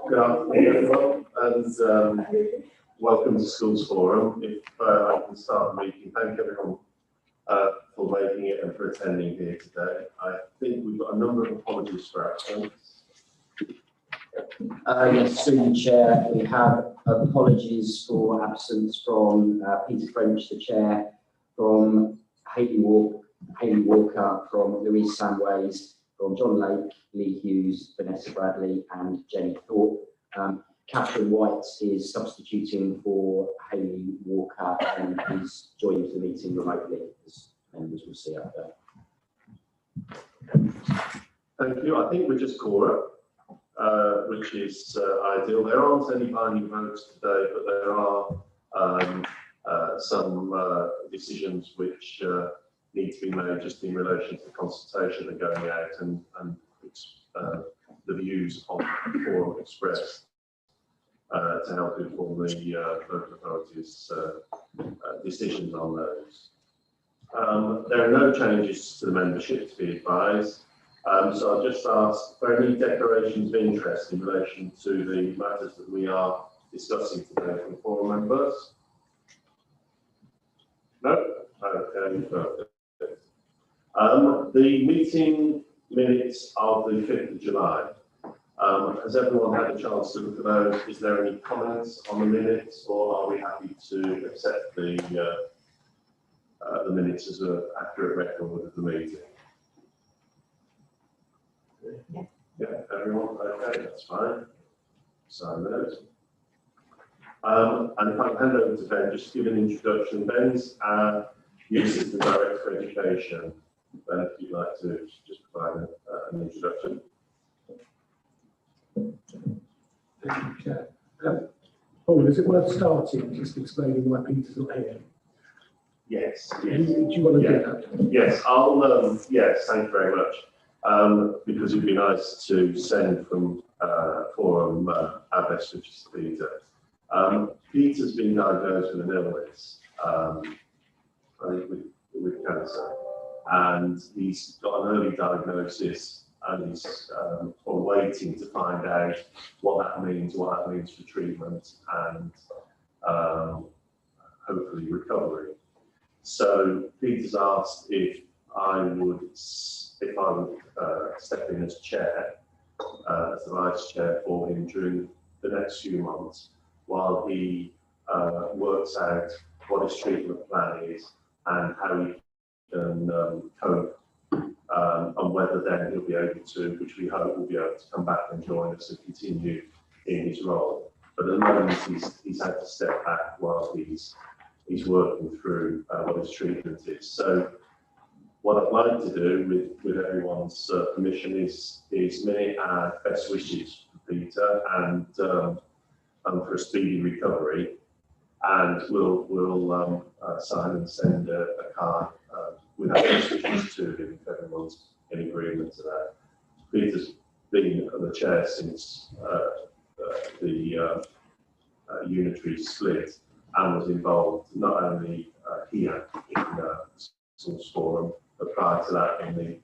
Good afternoon, everyone, and welcome to Schools Forum. If I can start the meeting, thank everyone for making it and for attending here today. I think we've got a number of apologies for absence. Yes, through the chair, we have apologies for absence from Peter French, the chair, from Hayley Walker, from Louise Samways, from John Lake, Lee Hughes, Vanessa Bradley, and Jenny Thorpe. Catherine White is substituting for Hayley Walker and is joining the meeting remotely, as members will see up there. Thank you. I think we're just Cora, which is ideal. There aren't any binding votes today, but there are some decisions which need to be made just in relation to the consultation that are going out and the views of the forum expressed to help inform the local authorities' decisions on those. There are no changes to the membership, to be advised. So I'll just ask for any declarations of interest in relation to the matters that we are discussing today from forum members. No? Okay, perfect. The meeting minutes of the 5th of July. Has everyone had a chance to look at those? Is there any comments on the minutes, or are we happy to accept the minutes as an accurate record of the meeting? Yeah, everyone, okay, that's fine. Sign those. And if I can hand over to Ben, just give an introduction. Ben's use as the Director for Education. Ben, if you'd like to just provide an introduction. Thank you, Chair. Paul, is it worth starting just explaining why Peter's not here? Yes. Do you want to do that? Yes, yes, thank you very much. Because it'd be nice to send from forum our best wishes to Peter. Peter's been diagnosed with an illness, I think with cancer, and he's got an early diagnosis, and he's waiting to find out what that means for treatment and hopefully recovery. So Peter's asked if I would step in as chair, as the vice chair for him during the next few months while he works out what his treatment plan is and how he can cope, and whether then he'll be able to, which we hope will be able to come back and join us and continue in his role. But at the moment he's had to step back while he's working through what his treatment is. So what I'd like to do with everyone's permission is many our best wishes for Peter and for a speedy recovery, and we'll sign and send a card with our best wishes to him if everyone's in agreement to that. Peter's been the chair since the unitary split and was involved not only here in Schools Forum, but prior to that in the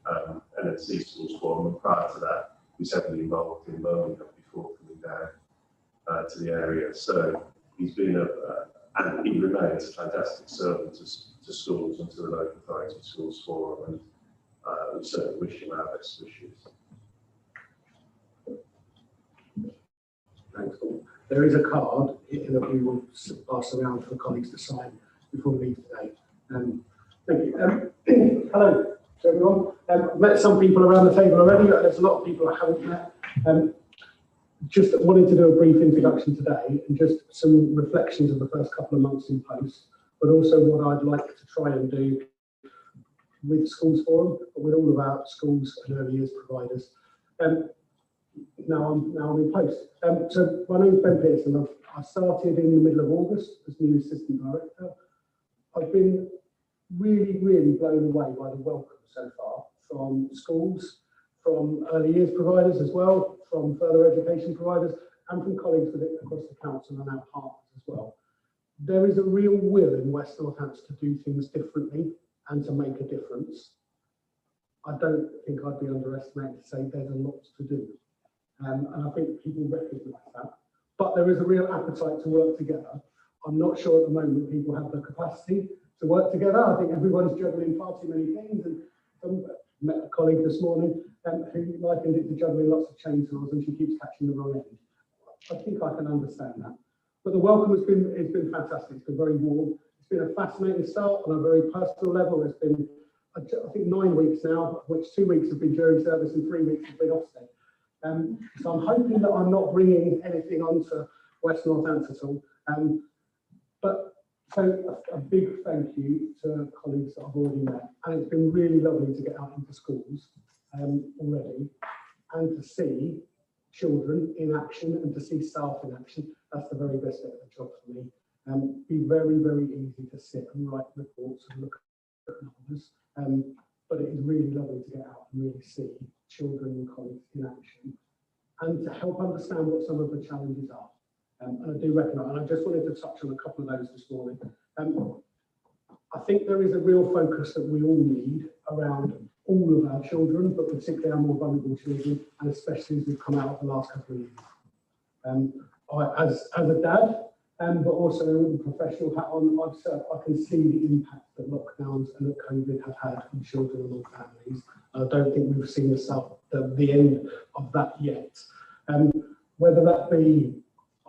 NNC Schools Forum, and prior to that he was heavily involved in Birmingham before coming down to the area. So he's been and he remains a fantastic servant to schools and to the local authority Schools Forum, and we certainly wish him our best wishes. Thanks, Paul. There is a card that we will pass around for colleagues to sign before we leave today. Thank you. Hello to everyone. I've met some people around the table already, but there's a lot of people I haven't met. Just wanted to do a brief introduction today and just some reflections of the first couple of months in post, but also what I'd like to try and do with Schools Forum, but with all of our schools and early years providers. Now I'm in post. So my name is Ben Pearson. I started in the middle of August as new assistant director. I've been really blown away by the welcome so far from schools, from early years providers as well, from further education providers, and from colleagues across the council and our partners as well. There is a real will in West Northampton to do things differently and to make a difference. I don't think I'd be underestimated to say there's a lot to do. And I think people recognise that. But there is a real appetite to work together. I'm not sure at the moment people have the capacity to work together. I think everyone's juggling far too many things. And I met a colleague this morning who likened it to juggling lots of chainsaws, and she keeps catching the wrong end. I think I can understand that. But the welcome has been fantastic. It's been very warm. It's been a fascinating start on a very personal level. It's been, I think, 9 weeks now, of which 2 weeks have been during service and 3 weeks have been Ofsted. So I'm hoping that I'm not bringing anything onto West Northampton at all. But so a big thank you to colleagues that I've already met. And it's been really lovely to get out into schools already and to see children in action and to see staff in action. That's the very best bit of the job for me. Be very easy to sit and write reports and look at numbers. But it is really lovely to get out and really see children and colleagues in action and to help understand what some of the challenges are. And I do recognise, and I just wanted to touch on a couple of those this morning. I think there is a real focus that we all need around all of our children, but particularly our more vulnerable children, and especially as we've come out of the last couple of years. As a dad, but also with the professional hat on, I can see the impact that lockdowns and that COVID have had on children and on families. I don't think we've seen the end of that yet. Whether that be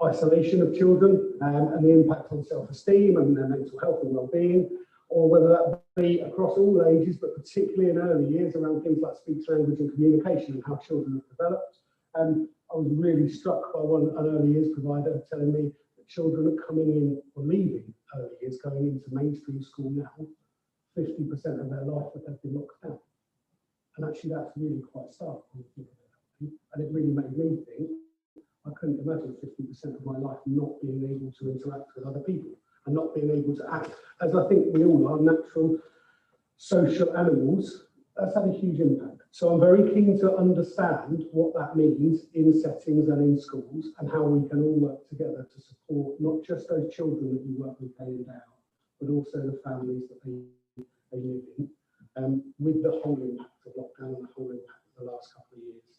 isolation of children and the impact on self-esteem and their mental health and well-being, or whether that be across all ages, but particularly in early years around things like speech, language and communication and how children have developed. I was really struck by an early years provider telling me that children are coming in or leaving early years, going into mainstream school now, 50% of their life that they've been locked down. And actually that's really quite stark when you think about it. And it really made me think, I couldn't imagine 50% of my life not being able to interact with other people and not being able to act, as I think we all are, natural social animals. That's had a huge impact. So I'm very keen to understand what that means in settings and in schools and how we can all work together to support not just those children that you work with day in, day out, but also the families that they live in, with the whole impact of lockdown and the whole impact of the last couple of years.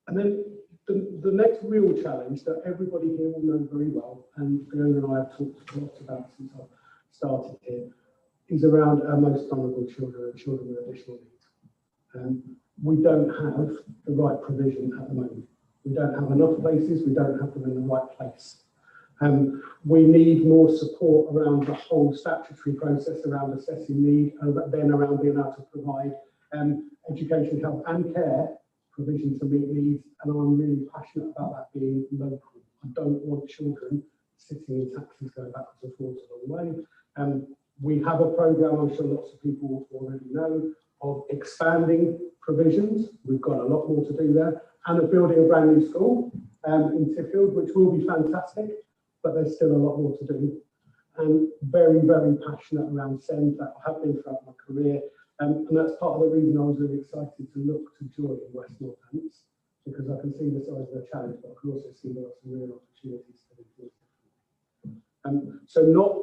And then the next real challenge that everybody here will know very well, and Fiona and I have talked a lot about since I started here, is around our most vulnerable children and children with additional needs. We don't have the right provision at the moment. We don't have enough places, we don't have them in the right place. We need more support around the whole statutory process around assessing need, and then around being able to provide education, health and care provision to meet needs, and I'm really passionate about that being local. I don't want children sitting in taxis going backwards and forwards a long way. We have a programme, I'm sure lots of people already know, of expanding provisions. We've got a lot more to do there, and of building a brand new school in Tiffield, which will be fantastic, but there's still a lot more to do. And very passionate around SEND, that I have been throughout my career. And that's part of the reason I was really excited to look to join West Northampton, because I can see the size of the challenge, but I can also see there are some real opportunities to do things differently. So not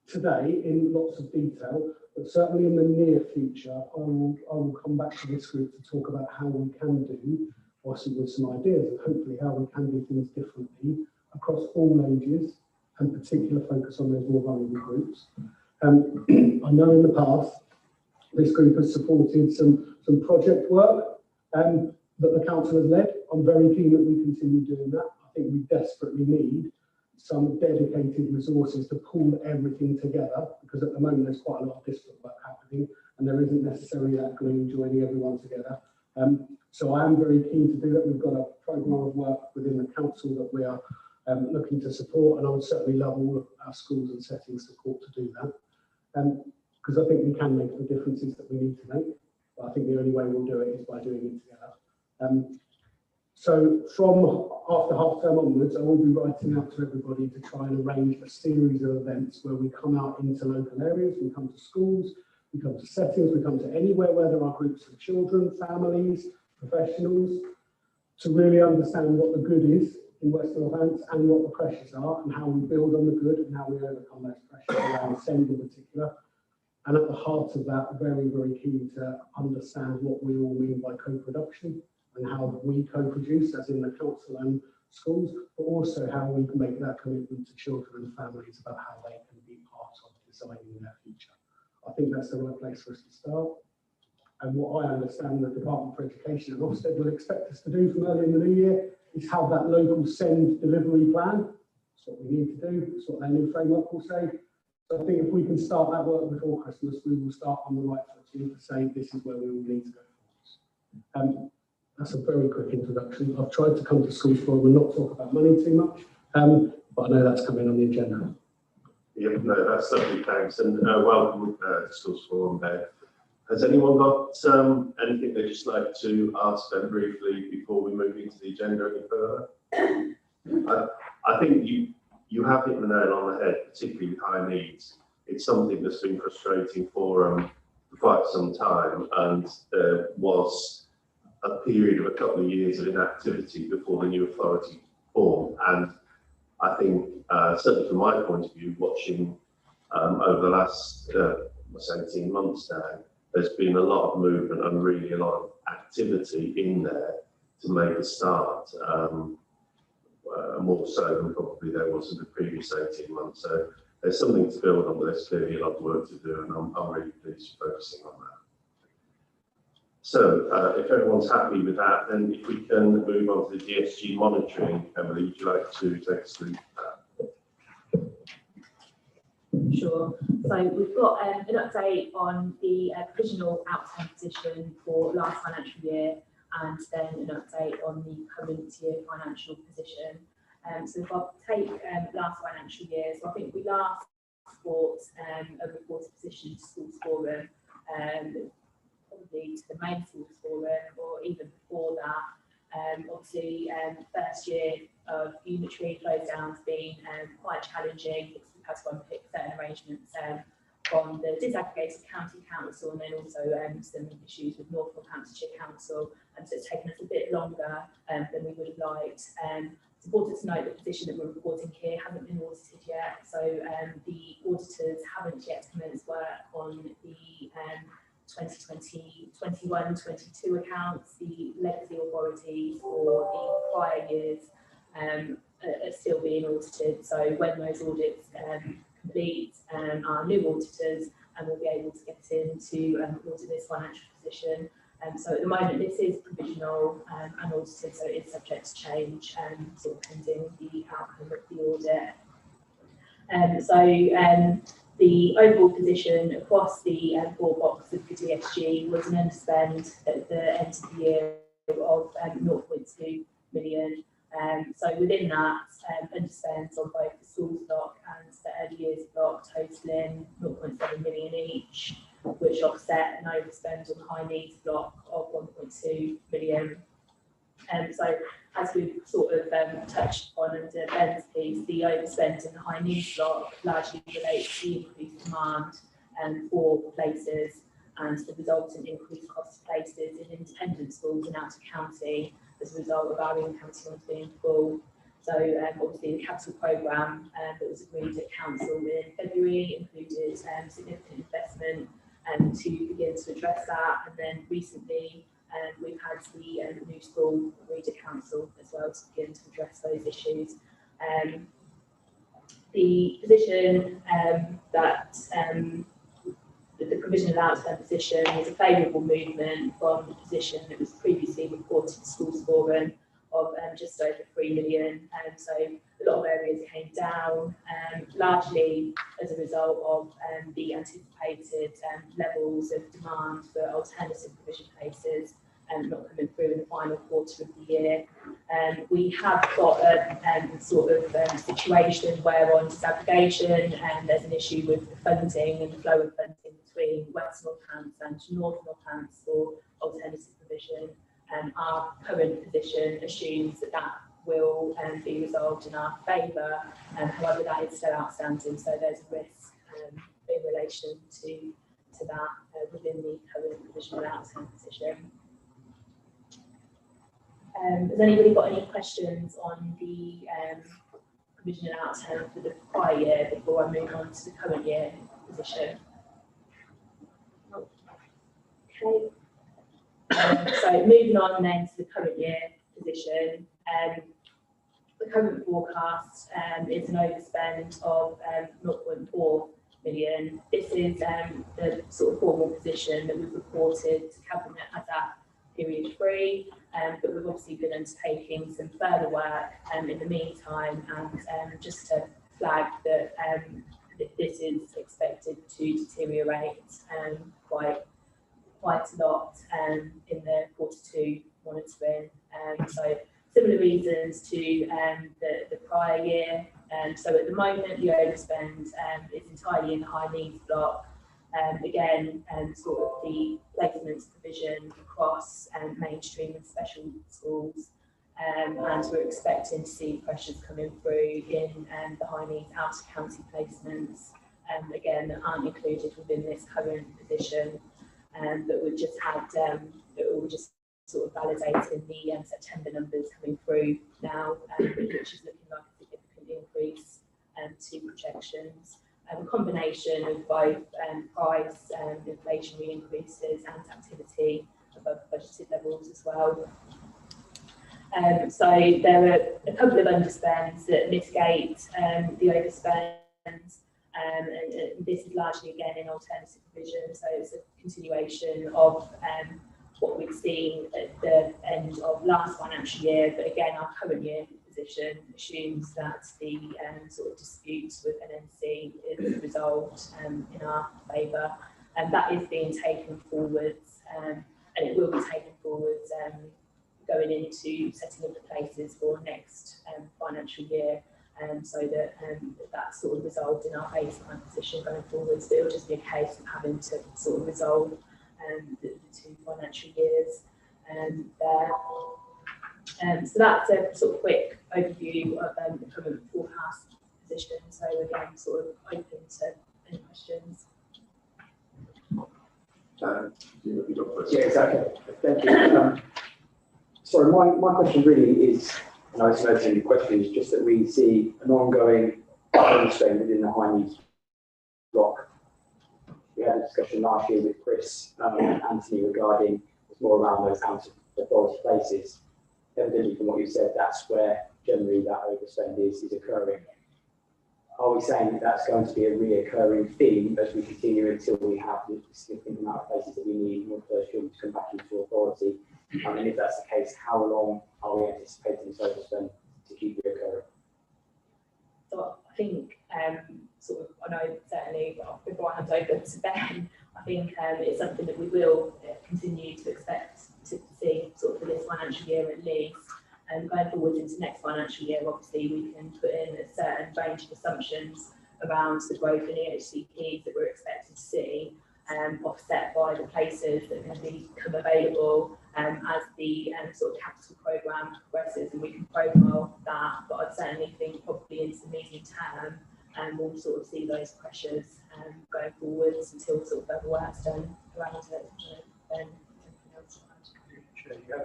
today in lots of detail, but certainly in the near future, I will come back to this group to talk about how we can do, possibly with some ideas, and hopefully how we can do things differently across all ages, and particular focus on those more vulnerable groups. I know in the past, this group has supported some project work that the council has led. I'm very keen that we continue doing that. I think we desperately need some dedicated resources to pull everything together, because at the moment there's quite a lot of disparate work happening and there isn't necessarily that glue joining everyone together. So I am very keen to do that. We've got a programme of work within the council that we are looking to support, and I would certainly love all of our schools and settings support to do that. because I think we can make the differences that we need to make. But I think the only way we'll do it is by doing it together. So from after half term onwards, I will be writing out to everybody to try and arrange a series of events where we come out into local areas, we come to schools, we come to settings, we come to anywhere where there are groups of children, families, professionals, to really understand what the good is in West Northants and what the pressures are and how we build on the good and how we overcome those pressures around SEND in particular. And at the heart of that, very, very keen to understand what we all mean by co-production and how we co-produce, as in the council and schools, but also how we can make that commitment to children and families about how they can be part of designing their future. I think that's the right place for us to start. And what I understand the Department for Education at Ofsted will expect us to do from early in the new year is have that local SEND delivery plan. That's what we need to do. That's what their new framework will say. So I think if we can start that work before Christmas, we will start on the right footing to say this is where we will need to go. That's a very quick introduction. I've tried to come to schools forum and not talk about money too much, but I know that's coming on the agenda. Yeah, no, that's lovely, thanks. And welcome to Schools Forum there. Has anyone got anything they'd just like to ask them briefly before we move into the agenda any further? I think you have hit the nail on the head, particularly with high needs. It's something that's been frustrating for quite some time, and there was a period of a couple of years of inactivity before the new authority formed. And I think, certainly from my point of view, watching over the last 18 months now, there's been a lot of movement and really a lot of activity in there to make a start, more so than probably there was in the previous 18 months. So there's something to build on, but there's clearly a lot of work to do, and I'm really pleased focusing on that. So if everyone's happy with that, then if we can move on to the Dsg monitoring. Emily, would you like to take us through that? Sure. So we've got an update on the provisional outcome position for last financial year, and then an update on the current year financial position. So if I take last financial year, so I think we last brought a reported position to Schools Forum, probably to the main Schools Forum, or even before that. Obviously, first year of unitary close down has been quite challenging. We've had to unpick certain arrangements from the disaggregated county council, and then also some issues with North Northamptonshire Council, and so it's taken us a bit longer than we would have liked. It's important to note the position that we're reporting here hasn't been audited yet, so the auditors haven't yet commenced work on the 2020-21-22 accounts. The legacy authorities for the prior years are still being audited, so when those audits complete, our new auditors will be able to get in to audit this financial position. So at the moment this is provisional and audited, so it is subject to change, sort of pending the outcome of the audit. The overall position across the 4 boxes of the DSG was an underspend at the end of the year of 0.2 million. So within that, underspends on both the school block and the early years block totaling 0.7 million each, which offset an overspend on the high needs block of 1.2 million. So as we've sort of touched on under Ben's piece, the overspend in the high needs block largely relates to the increased demand for places and the resultant increased cost of places in independent schools and out of county as a result of our in-county ones being full. So obviously the capital programme that was agreed at council in February included significant investment to begin to address that, and then recently we've had the new school agreed at council as well to begin to address those issues. The position that the provisional outcome position was a favourable movement from the position that was previously reported to Schools Forum of just over 3 million. So a lot of areas came down, largely as a result of the anticipated levels of demand for alternative provision places not coming through in the final quarter of the year. We have got a sort of situation where on disaggregation there's an issue with the funding and the flow of funding between West Northants and North Northants for alternative provision. Our current position assumes that that will be resolved in our favour, however that is still outstanding, so there's a risk in relation to that within the current provisional outcome position. Has anybody got any questions on the provisional outcome for the prior year before I move on to the current year position? Okay. So moving on then to the current year position, the current forecast is an overspend of 0.4 million. This is the sort of formal position that we've reported to Cabinet as at period 3, but we've obviously been undertaking some further work in the meantime, and just to flag that this is expected to deteriorate quite a lot in the Q2 monitoring. So similar reasons to the prior year. So at the moment, the overspend is entirely in the high needs block. Again, sort of the placements provision across mainstream and special schools, and we're expecting to see pressures coming through in the high needs out of county placements, again, that aren't included within this current position, that we've just had, that we're just sort of validating the September numbers coming through now, which is looking like a significant increase to projections. A combination of both price, inflationary increases and activity above budgeted levels as well. So there are a couple of underspends that mitigate the overspend, and this is largely again in alternative provision, so it's a continuation of what we've seen at the end of last financial year, but again our current year position assumes that the sort of disputes with NNC is resolved in our favour, and that is being taken forwards, and it will be taken forwards going into setting up the places for next financial year, so that that's sort of resolved in our baseline position going forwards. But it'll just be a case of having to sort of resolve the 2 financial years there. So that's a sort of quick overview of the current forecast position. So again, sort of open to any questions. Yeah, exactly. Thank you. Sorry, my question really is, and I was noting the question, is just that we see an ongoing overspend within the high needs block. We had a discussion last year with Chris and Anthony regarding it's more around those out of authority places. Evidently, from what you said, that's where generally that overspend is occurring. Are we saying that that's going to be a reoccurring theme as we continue until we have the significant amount of places that we need in order for those children to come back into authority? And if that's the case, how long are we anticipating this overspend to keep reoccurring? So I think, sort of, I know certainly before I hand over to Ben, I think it's something that we will continue to expect to see sort of for this financial year at least. And going forward into next financial year, obviously we can put in a certain range of assumptions around the growth in EHCPs that we're expected to see, offset by the places that can become available as the sort of capital programme progresses, and we can profile that. But I'd certainly think probably into the medium term, and we'll sort of see those pressures going forwards until sort of further work's done around it. Then anything else to add?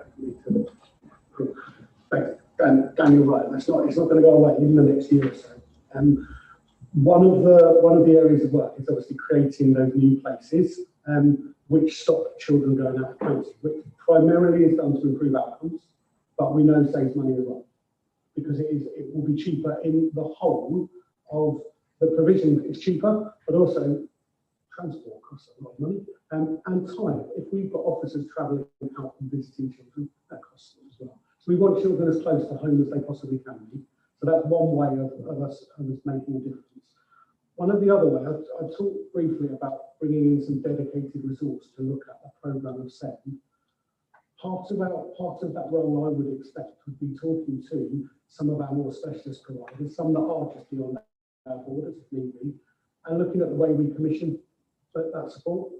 Thanks. Dan, you're right. It's not going to go away in the next year or so. One of the areas of work is obviously creating those new places, which stop children going out of county, which primarily is done to improve outcomes, but we know saves money as well, because it will be cheaper in the whole of the provision. It's cheaper, but also transport costs a lot of money, and time. If we've got officers travelling out and visiting children, that costs as well. So we want children as close to home as they possibly can be. So that's one way of us making a difference. One of the other ways, I talked briefly about bringing in some dedicated resource to look at a programme of SEND. Part of that role I would expect would be talking to some of our more specialist providers, some that are just beyond our borders if need be, and looking at the way we commission that support.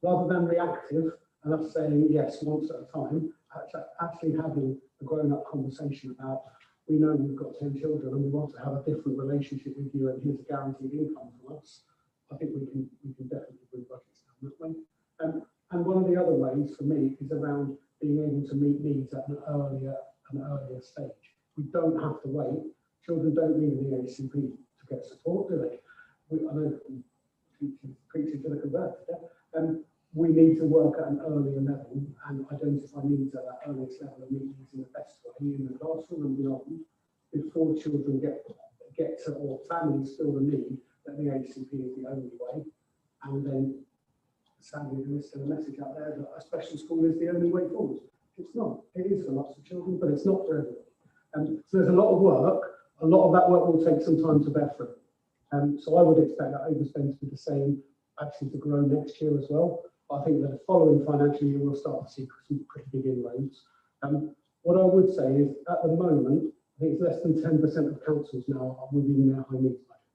rather than reactive and us saying yes once at a time, actually having a grown-up conversation about, we know we've got 10 children and we want to have a different relationship with you, and here's a guaranteed income from us. I think we can definitely bring budgets down that way. And one of the other ways for me is around being able to meet needs at an earlier stage. We don't have to wait. Children don't need an EHCP to get support, do they? I know preaching to the converted, yeah? We need to work at an earlier level and identify needs at that earliest level and meet needs in the best way in the classroom and beyond, before children get to, or families feel the need that the HCP is the only way. And then sadly there's still a message out there that a special school is the only way forward. It's not. It is for lots of children, but it's not for everyone. So there's a lot of work. A lot of that work will take some time to bear fruit. So I would expect that overspend to be the same, actually to grow next year as well. I think that the following financial year we'll start to see some pretty big inroads. What I would say is, at the moment, I think it's less than 10% of councils now are within their high needs budget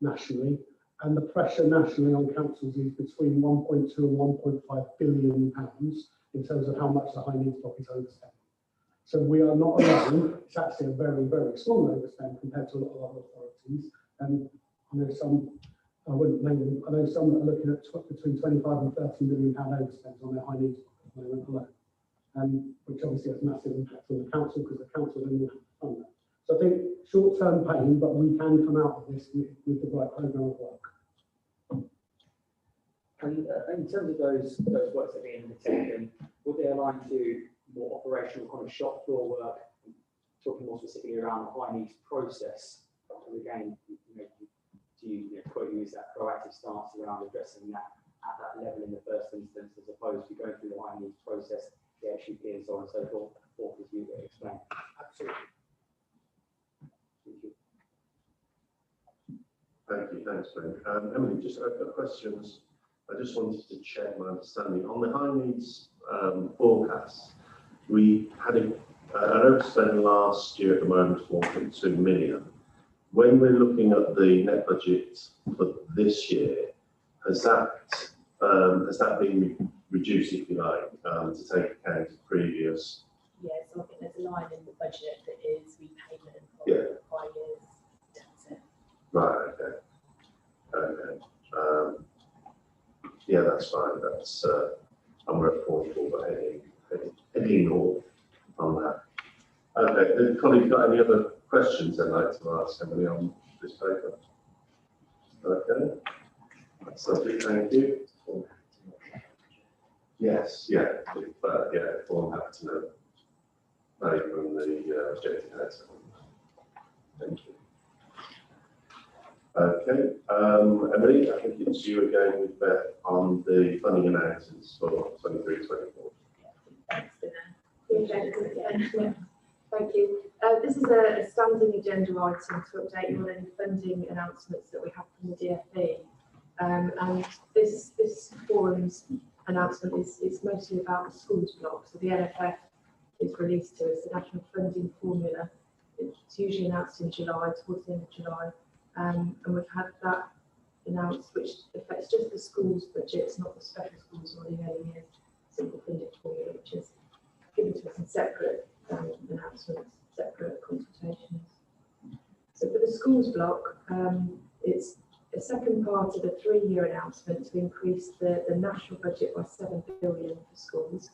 nationally, and the pressure nationally on councils is between 1.2 and 1.5 billion pounds in terms of how much the high needs block is overspent. So we are not alone. It's actually a very, very small overspend compared to a lot of other authorities. I know some, I wouldn't name them, I know some that are looking at between 25 and 30 million pound overspends on their high needs block at the moment alone, which obviously has massive impact on the council, because the council then will have to fund that. So I think short-term pain, but we can come out of this with the right programme of work. And in terms of those works that are being undertaken, would they align to more operational kind of shop floor work, talking more specifically around the high needs process? And again, do you quote use that proactive stance around addressing that at that level in the first instance, as opposed to going through the high needs process, the HUP and so on and so forth, as you explained? Absolutely. Thank you. Thanks, Frank. Emily, just a couple of questions. I just wanted to check my understanding. On the high needs forecast, we had an overspend last year at the moment of 1.2 million. When we're looking at the net budget for this year, has that been reduced, if you like, to take account of previous? Yeah, so I think there's a line in the budget that is repayment of Yeah. 5 years deficit. Right. Okay. Okay. Yeah, that's fine. That's and we're at 44, but heading north on that. Okay. Have colleagues got any other questions they'd like to ask somebody on this paper? Okay. That's lovely. Thank you. Yes. Yeah. If one have to know from the objective heads. Thank you. Okay, Emily, I think it's you again with Beth on the funding announcements for 23-24. Thanks, Yeah, thank you. This is a standing agenda item to update you on any funding announcements that we have from the DFE. And this forum's announcement is mostly about the schools block. So the NFF is released to us, the National Funding Formula. It's usually announced in July, towards the end of July. And we've had that announced, which affects just the schools budgets, not the special schools or the early years single funded formula, which is given to us in separate announcements, separate consultations. So for the schools block, it's a second part of a 3-year announcement to increase the national budget by 7 billion for schools.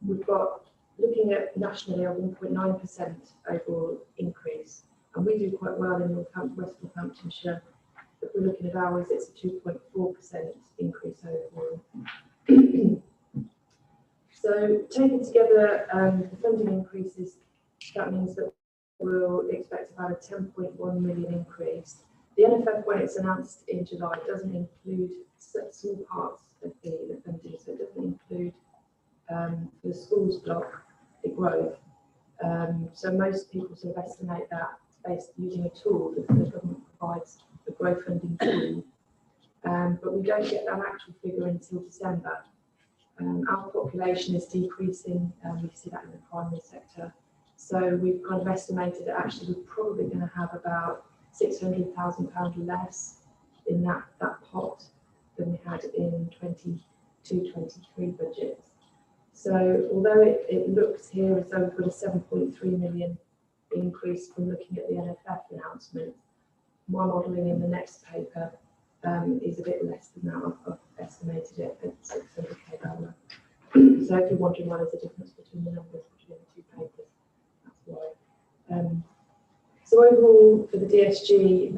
We've got, looking at nationally, a 1.9% overall increase. And we do quite well in West Northamptonshire. If we're looking at ours, it's a 2.4% increase overall. So taken together, the funding increases, that means that we'll expect about a 10.1 million increase. The NFF, when it's announced in July, doesn't include small parts of the funding, so it doesn't include the schools block, the growth. So most people sort of estimate that based using a tool that the government provides, the growth funding tool, but we don't get that actual figure until December. Our population is decreasing, we see that in the primary sector, so we've kind of estimated that actually we're probably going to have about £600,000 less in that pot than we had in 22-23 budgets. So although it looks here as though we've got a 7.3 million increase from looking at the NFF announcement, my modelling in the next paper is a bit less than that. I've estimated it at 600k lower. So if you're wondering why there's a difference between the numbers between the two papers, that's why. So overall for the DSG,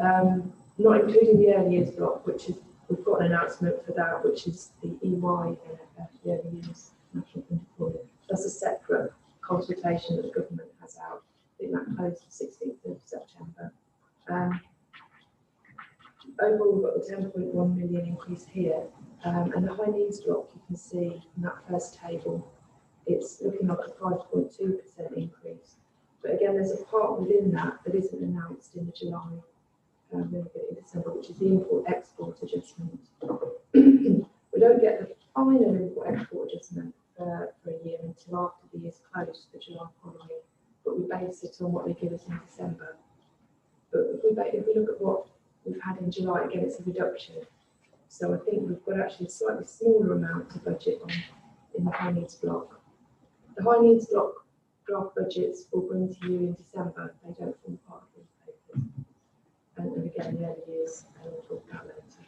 not including the early years block, which is, we've got an announcement for that, which is the EY NFF, the early years national funding formula. That's a separate consultation that the government has out. I think that closed the 16th of September. Overall, we've got the 10.1 million increase here, and the high needs block, you can see in that first table, it's looking like a 5.2% increase. But again, there's a part within that that isn't announced in the July, then we get it in December, which is the import-export adjustment. We don't get the final import-export adjustment for a year until after the year's closed, the July following, but we base it on what they give us in December. But if we look at what we've had in July, again, it's a reduction. So I think we've got actually a slightly smaller amount to budget on in the high needs block. The high needs block draft budgets will bring to you in December. They don't form part of these papers. And again, the early years, we'll talk about later.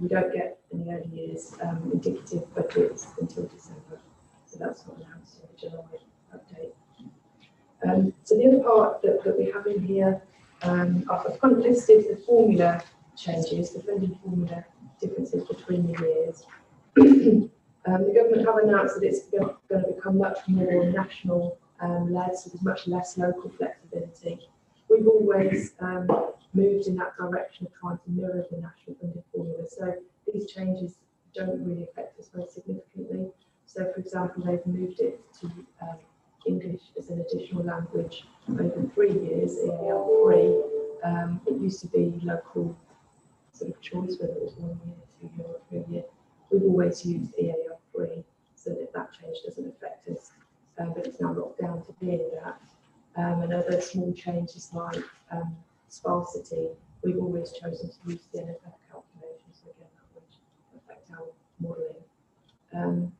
We don't get in the early years indicative budgets until December. So that's not announced in the July update. So the other part that we have in here, I've kind of listed the formula changes, the funding formula differences between the years. The government have announced that it's going to become much more national led, so there's much less local flexibility. We've always moved in that direction of trying to mirror the national funding formula. So these changes don't really affect us very significantly. So for example, they've moved it to English as an additional language over 3 years, EAL 3. It used to be local sort of choice, whether it was 1 year, 2 year or 3 year. We've always used EAL 3 so that change doesn't affect us, but it's now locked down to being that. And other small changes like sparsity, we've always chosen to use the NFF calculation, so again that would affect our modelling.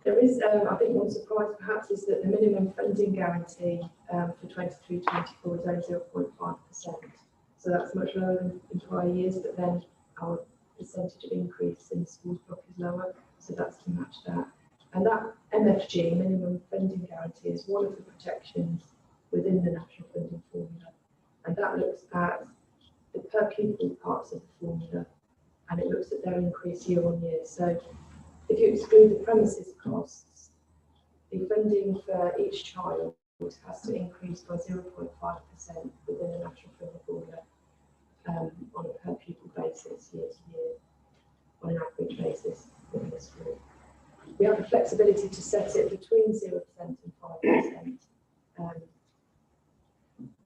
There is, I think one surprise perhaps is that the minimum funding guarantee for 23-24 is only 0.5%. So that's much lower than in prior years, but then our percentage of increase in the schools block is lower, so that's to match that. And that MFG, minimum funding guarantee, is one of the protections within the national funding formula. And that looks at the per pupil parts of the formula, and it looks at their increase year on year. So if you exclude the premises costs, the funding for each child has to increase by 0.5% within the national funding formula on a per pupil basis year to year, on an average basis within the school. We have the flexibility to set it between 0% and 5%.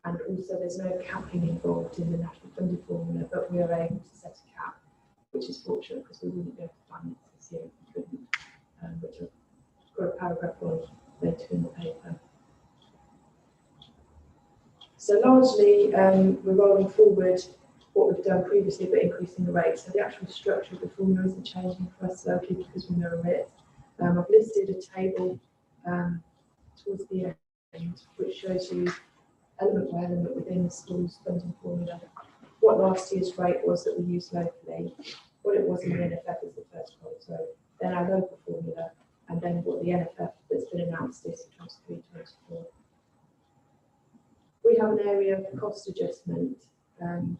And also there's no capping involved in the national funding formula, but we are able to set a cap, which is fortunate because we wouldn't be able to fund it this year if we couldn't, which I've got a paragraph on later in the paper. So largely we're rolling forward what we've done previously but increasing the rate. So the actual structure of the formula isn't changing for us locally because we mirror it. I've listed a table towards the end which shows you element by element within the school's funding formula, what last year's rate was that we used locally, what it was in the NFF is the first one, so then our local formula, and then what the NFF that's been announced is 23-24. We have an area of cost adjustment, so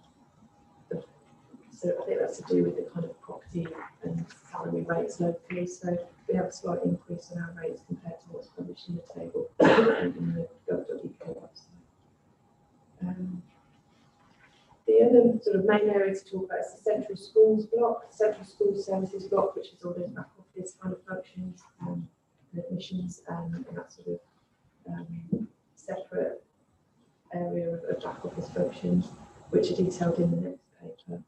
I think that's to do with the kind of property and salary rates locally, so we have a slight increase in our rates compared to what's published in the table in the gov.uk website. The other sort of main area to talk about is the central schools block, the central school services block, which is all those back office kind of functions, and admissions, and that sort of separate area of back office functions, which are detailed in the next paper.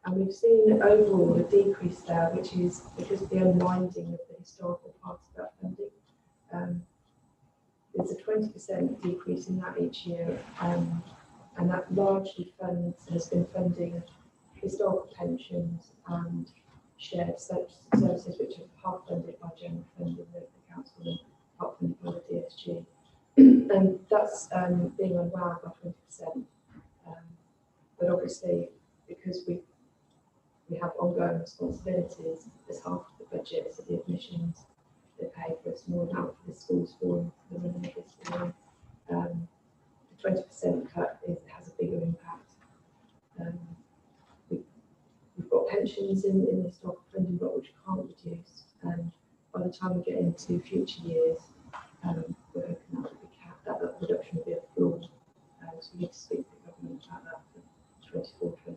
And we've seen overall a decrease there, which is because of the unwinding of the historical parts of that funding. There's a 20% decrease in that each year, and that largely has been funding historical pensions and shared services, which are half funded by general fund of the council and half funded by the DSG. And that's being unwound by 20%. But obviously, because we have ongoing responsibilities as half of the budget, so the admissions, they pay for a small amount for the schools for the running of the school. The 20% cut has a bigger impact. We've got pensions in the stock funding block which can't reduce, and by the time we get into future years, we're hoping that will be capped, that reduction will be a floor. So we need to speak to the government about that for 24-25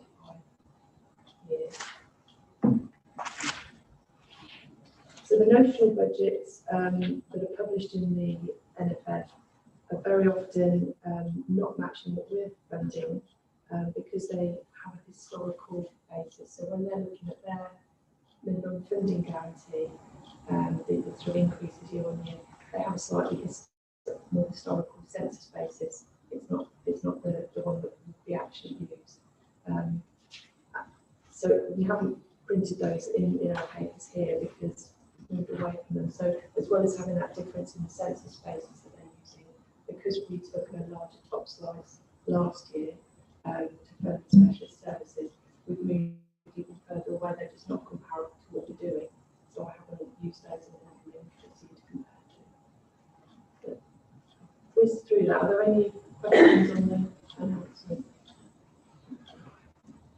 years. So the notional budgets that are published in the NFF are very often not matching what we're funding because they have a historical basis. So when they're looking at their minimum funding guarantee, the sort of increases year on year, they have a slightly more historical census basis. It's not the one that we actually use. So we haven't printed those in our papers here because we moved away from them. So as well as having that difference in the census basis that they're using, because we took a larger top slice last year to fund specialist services, we've moved even further away. They're just not comparable to what we're doing. So I haven't used those in the name to compare to. But whiz through that. Are there any questions on the announcement?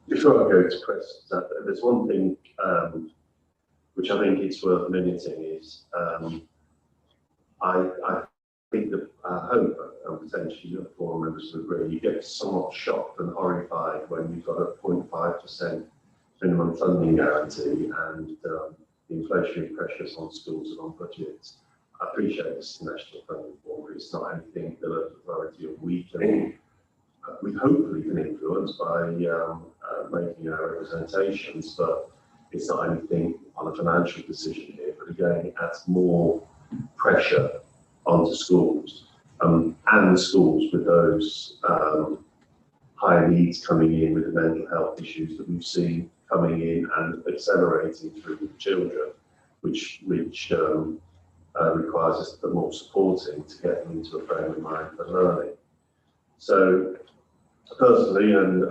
Before I go to questions, there's one thing which I think it's worth mentioning is I think that I hope and potentially the forum members will agree, you get somewhat shocked and horrified when you've got a 0.5% minimum funding guarantee and the inflationary pressures on schools and on budgets. I appreciate this is national funding formula. It's not anything the local authority or we hopefully can influence by making our representations, but it's not anything on a financial decision here. But again, it adds more pressure onto schools and schools with those higher needs coming in, with the mental health issues that we've seen coming in and accelerating through the children, which requires us to put more supporting to get them into a frame of mind for learning. So personally, and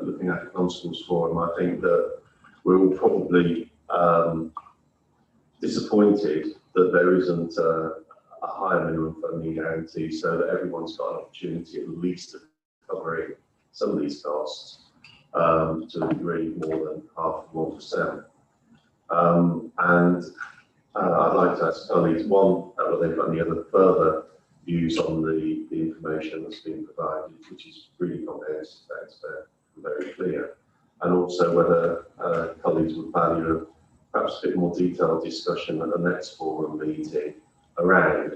looking at the Constables Forum, I think that we're all probably disappointed that there isn't a higher minimum funding guarantee so that everyone's got an opportunity at least of covering some of these costs to a degree more than 0.5%. And I'd like to ask colleagues, one, whether they've got any other further views on the information that's been provided, which is really comprehensive, transparent, and very clear, and also whether colleagues would value perhaps a bit more detailed discussion at the next forum meeting around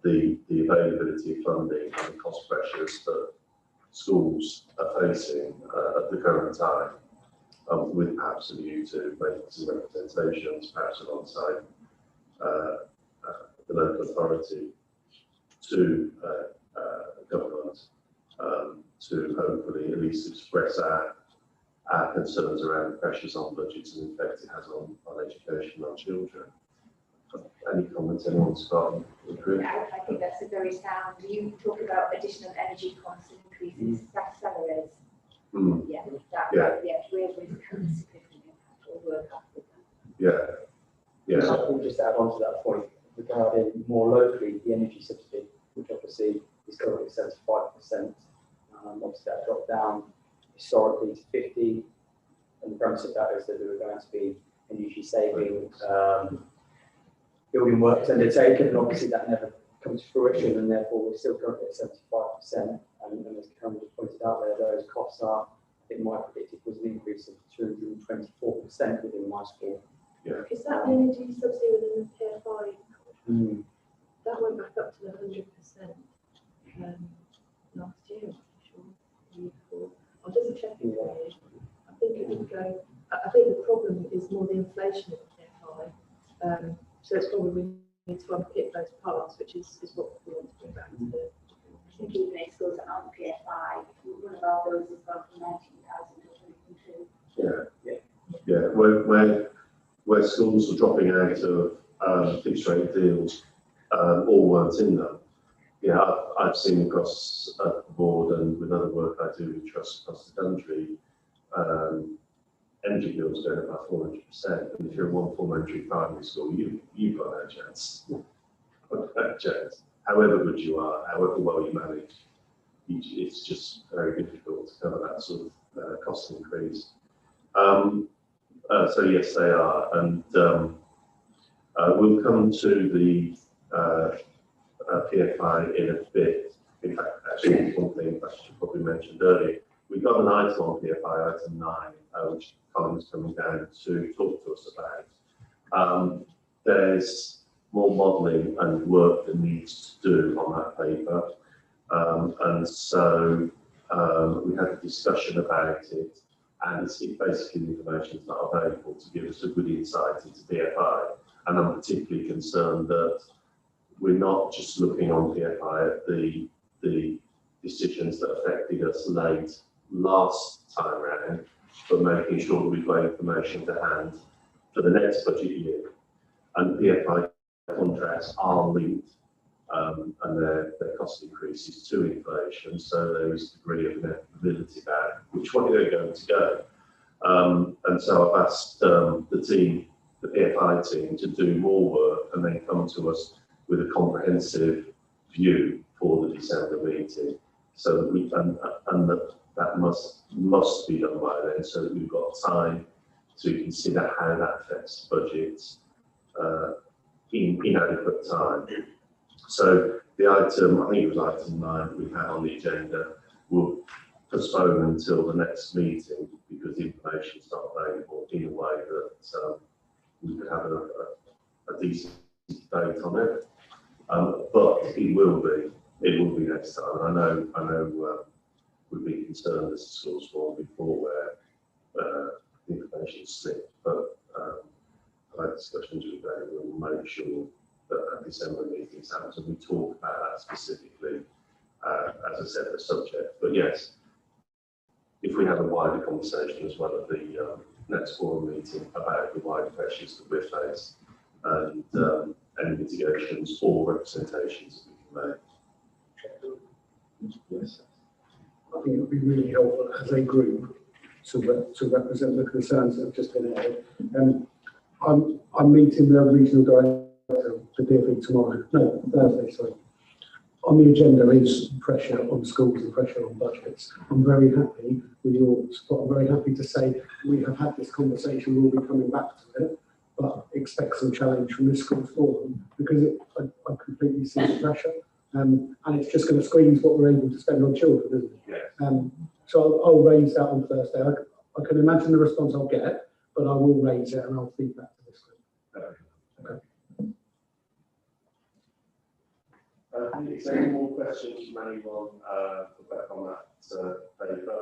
the availability of funding and the cost pressures that schools are facing at the current time, with perhaps a view to making some representations, perhaps alongside the local authority to government to hopefully at least express our concerns around the pressures on budgets and the effect it has on education and on children. Any comments anyone's got? Yeah, I think that's a very sound. You talk about additional energy cost increases, that's salaries. Yeah, we're significant impact or work up with that. Yeah. I will just add on to that point regarding more locally the energy subsidy, which obviously is currently 75%. Obviously that dropped down historically to 50%, and the premise of that is that there were going to be energy saving building works undertaken, and obviously that never comes to fruition, and therefore we're still currently at 75%. And as Karen just pointed out there, those costs are, I think my predicted was an increase of 224% within my school. Yeah. Is that the energy subsidy within the PFI? That went back up to the 100% last year, I'm sure, the year before. I'll just check it for you. I think it would go. I think the problem is more the inflation of the PFI. So it's probably we need to unpick those parts, which is what we want to bring back to the Including in schools that aren't PFI, one of our bills has gone from 19,000 to 102. Yeah. Where schools are dropping out of fixed rate deals, all weren't in them. Yeah, I've seen across the board and with other work I do with trusts across the country, energy bills going up by 400%. And if you're a one form-entry primary school, you've got no chance. No chance. However good you are, however well you manage, it's just very difficult to cover that sort of cost increase. So yes, they are, and we'll come to the PFI in a bit. In fact, actually, one thing I should probably mentioned earlier, we've got an item on PFI, item 9, which Colin's coming down to talk to us about. There's more modelling and work that needs to do on that paper, and so we had a discussion about it, and it's basically the information is not available to give us a good insight into PFI. And I'm particularly concerned that we're not just looking on PFI at the decisions that affected us late last time round, but making sure that we've got information to hand for the next budget year. And PFI contracts are linked, and their cost increases to inflation, so there is a degree of inevitability about which way they're going to go. And so I've asked the team, the PFI team, to do more work and then come to us with a comprehensive view for the December meeting, so that we can, and that must be done by then, so that we've got time to consider how that affects budgets in adequate time. So the item, I think it was item 9 we had on the agenda, will postpone until the next meeting because the information is not available in a way that we could have a decent debate on it. But it will be next time. And I know we've been concerned as a schools forum before where the information is slipped, but I've had discussions with them. We'll make sure that at December meetings happens and we talk about that specifically as I said, the subject. But yes, if we have a wider conversation as well at the next forum meeting about the wider pressures that we're faced and any mitigations or representations that we can make. Yes. I think it would be really helpful as a group to represent the concerns that have just been aired. I'm meeting the regional director for DfE tomorrow. No, Thursday, sorry. On the agenda is pressure on schools and pressure on budgets. I'm very happy with your support. I'm very happy to say we have had this conversation. We'll be coming back to it, but expect some challenge from this schools forum because I completely see the pressure. And it's just going to squeeze what we're able to spend on children, isn't it? Yeah. So I'll raise that on Thursday. I can imagine the response I'll get, but I will raise it and I'll feed back to this group. Okay. Is there any more questions from anyone back on that paper?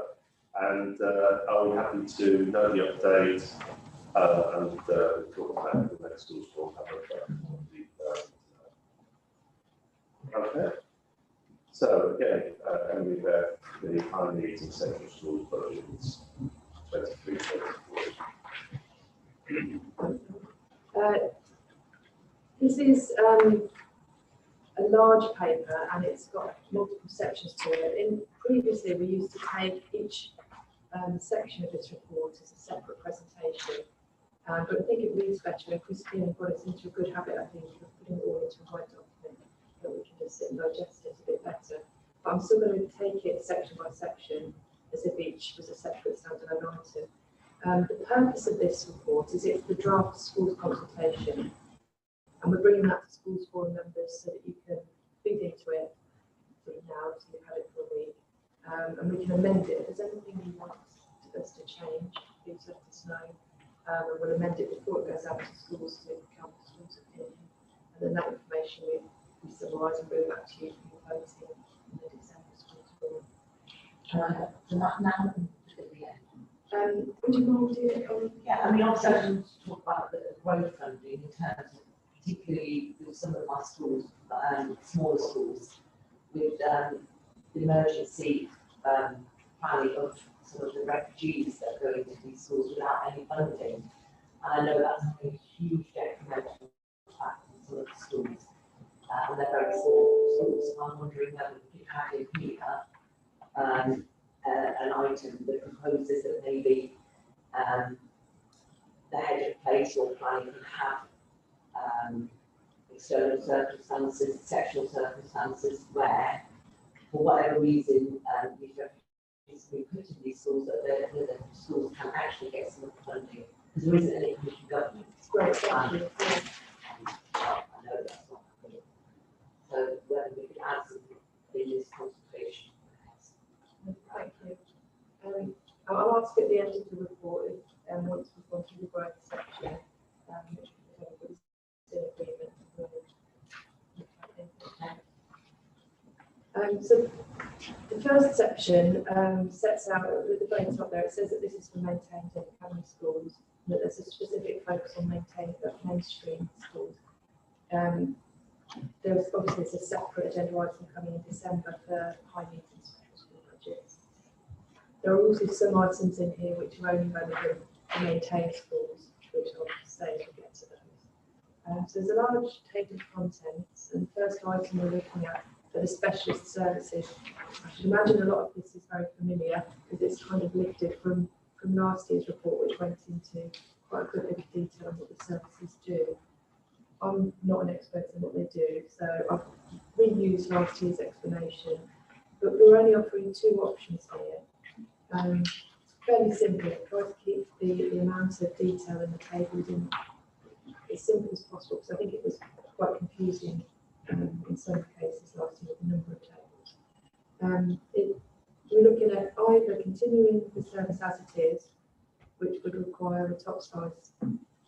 And are we happy to know the update and talk about the next schools forum? Okay. So again, Emily, the high needs and central schools budgets 23-24. This is a large paper and it's got multiple sections to it. Previously, we used to take each section of this report as a separate presentation, but I think it reads better and Christine got us into a good habit, I think, of putting it all into a Word document that we can just sit and digest it a bit better. But I'm still going to take it section by section as if each was a separate standalone item. The purpose of this report is it's the draft schools consultation, and we're bringing that to schools forum members so that you can feed into it now, so you've had it for a week, and we can amend it. If there's anything you want us to change, please let us know, and we'll amend it before it goes out to schools to become schools' opinion, and then that information we summarise and bring back to you for your voting in the December schools forum. Would you mind doing it on? Yeah, I mean, obviously, I want to talk about the growth funding in terms of, particularly with some of my schools, smaller schools, with the emergency planning of some of the refugees that are going to these schools without any funding. And I know that's having a huge detrimental impact on some of the schools. And they're very small schools, so I'm wondering whether we could have in here an item that proposes that maybe the head of place or planning can have external circumstances, exceptional circumstances where, for whatever reason, these refugees have been put in these schools, that the schools can actually get some funding, because there isn't any commission government. Great, thank you. I know that's not happening. So whether we could add something in this consultation. Thank you. I'll ask at the end of the report, once we've gone through the growth section, which everybody's in agreement with. So the first section sets out, with the very top there, it says that this is for maintained and academy schools, and that there's a specific focus on maintaining mainstream schools. There's obviously a separate agenda item coming in December for high needs and special school budgets. There are also some items in here which are only relevant to maintained schools, which I'll say as we get to those. So there's a large table of contents, and the first item we're looking at are the specialist services. I should imagine a lot of this is very familiar because it's kind of lifted from last year's report, which went into quite a good bit of detail on what the services do. I'm not an expert in what they do, so I've reused last year's explanation, but we're only offering two options here. Fairly simple, try to keep the amount of detail in the tables in as simple as possible, because I think it was quite confusing in some cases last year with the number of tables. We're looking at either continuing the service as it is, which would require a top slice,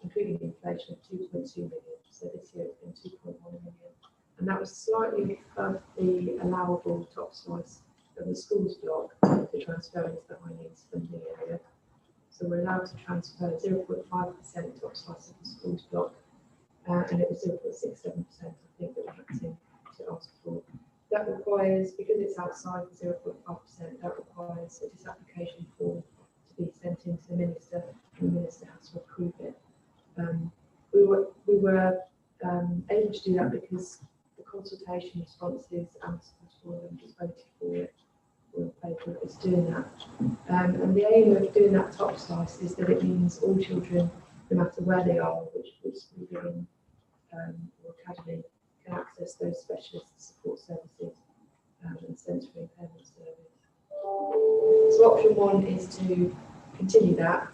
including inflation, of 2.2 million. So this year it's been 2.1 million. And that was slightly above the allowable top slice of the schools block to transfer into the high needs funding area. So we're allowed to transfer 0.5% top slice of the schools block, and it was 0.67%, I think, that we had to ask for. That requires, because it's outside the 0.5%, that requires a disapplication form to be sent in to the minister, and the minister has to approve it. We were able to do that because the consultation responses and the schools forum just voted for it. We're in favour of us doing that. And the aim of doing that top slice is that it means all children, no matter where they are, which school they're in or academy, can access those specialist support services and sensory impairment service. So option one is to continue that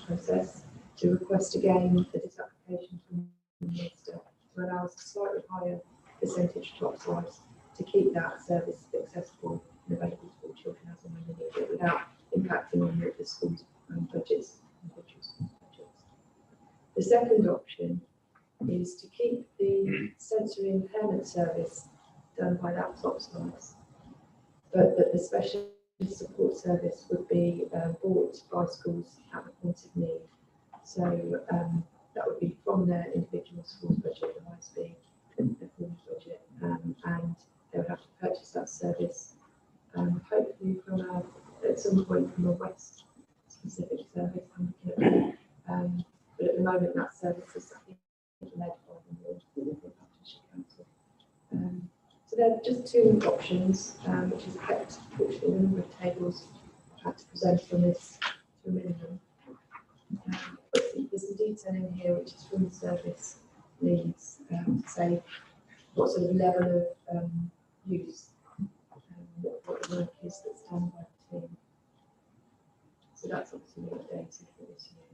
process, to request again the disapplication from the minister to allow us a slightly higher percentage top slice to keep that service accessible and available to all children as and when they need it, without impacting on the schools' budgets and individual school budgets. The second option is to keep the sensory impairment service done by that top slice, but that the special support service would be bought by schools at the point of need. So that would be from their individual school's budget, the ISB, the school's budget, and they would have to purchase that service, hopefully from at some point from a West specific service. But at the moment, that service is, I think, led by the Partnership Council. So there are just two options, which is kept, unfortunately, the number of tables I've had to present on this to a minimum. There's some detail in here which is from the service leads to say what sort of level of use, what the work is that's done by the team. So that's obviously updated for this year.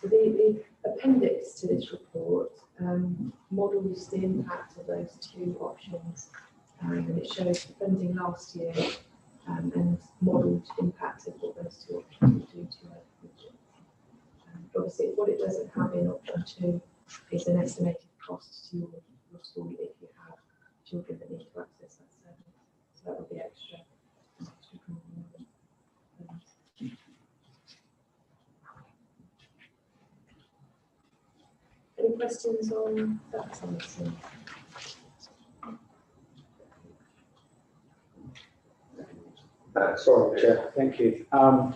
So the appendix to this report models the impact of those two options, and it shows the funding last year and modelled impact of what those two options would do to our budget. Obviously, what it doesn't have in option 2 is an estimated cost to your school if you have children that need to access that service. So that would be extra. questions on that item? Sorry, Chair. Thank you. And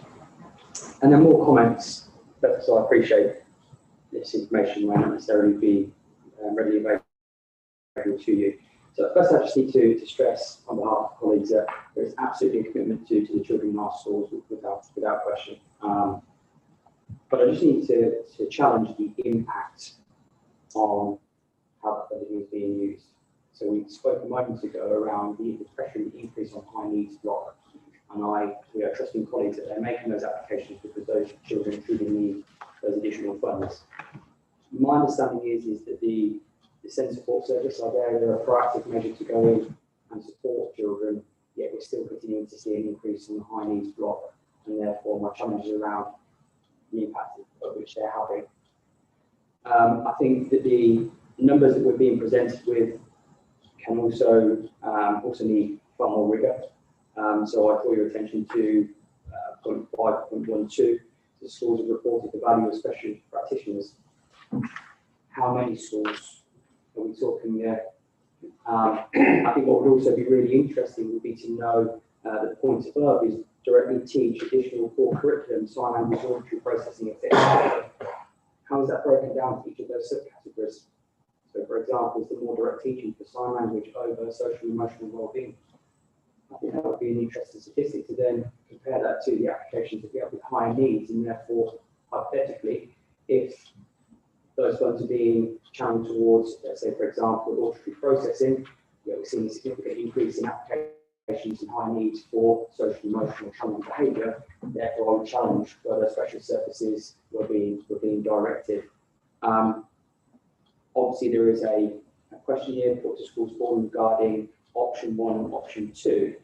then more comments. So I appreciate this information might not necessarily be readily available to you. So first, I just need to stress on behalf of colleagues that there is absolutely a commitment to the children in our schools without question. But I just need to challenge the impact on how the funding is being used. So we spoke a moment ago around the pressure and the increase on high needs block. And we are trusting colleagues that they're making those applications because those children truly need those additional funds. My understanding is that the SEND support service are there, they're a proactive measure to go in and support children, yet we're still continuing to see an increase in the high needs block, and therefore my challenge is around the impact of which they're having. I think that the numbers that we're being presented with can also need far more rigour. So I draw your attention to point 5.12. The schools have reported the value of specialist practitioners. How many schools are we talking there? I think what would also be really interesting would be to know that the point above is directly teach additional core curriculum, sign language, auditory processing, etc. How is that broken down to each of those subcategories? So, for example, is there more direct teaching for sign language over social and emotional well-being? I think that would be an interesting statistic to then compare that to the applications that we have with higher needs, and therefore, hypothetically, if those funds are being channeled towards, let's say, for example, auditory processing, we're seeing a significant increase in applications and high needs for social, emotional, challenge behaviour. Therefore, I would challenge where those special services were being directed. Obviously, there is a question here put to schools board regarding option 1 and option 2.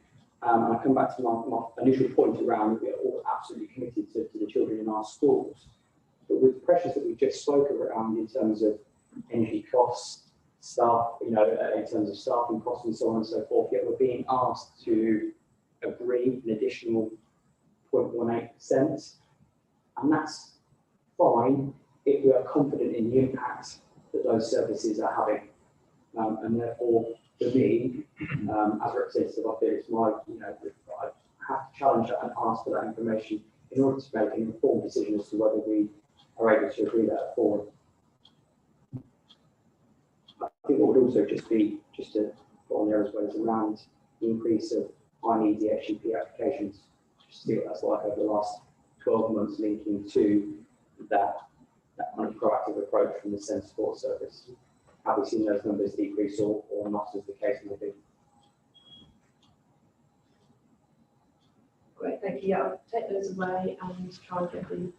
And I come back to my initial point around we're all absolutely committed to the children in our schools. But with the pressures that we just spoke around in terms of energy costs, staff, in terms of staffing costs and so on and so forth, yet we're being asked to agree an additional 0.18%. And that's fine if we are confident in the impact that those services are having. And therefore, for me, as a representative of it, it's my, I have to challenge that and ask for that information in order to make an informed decision as to whether we are able to agree that forward. I think what would also just to put on there as well is around the increase of high needs EHCP applications, just to see what that's like over the last 12 months, linking to that kind of proactive approach from the SEND support service. Have we seen those numbers decrease or not, as the case may be? Great, thank you. Yeah, I'll take those away and try and get the.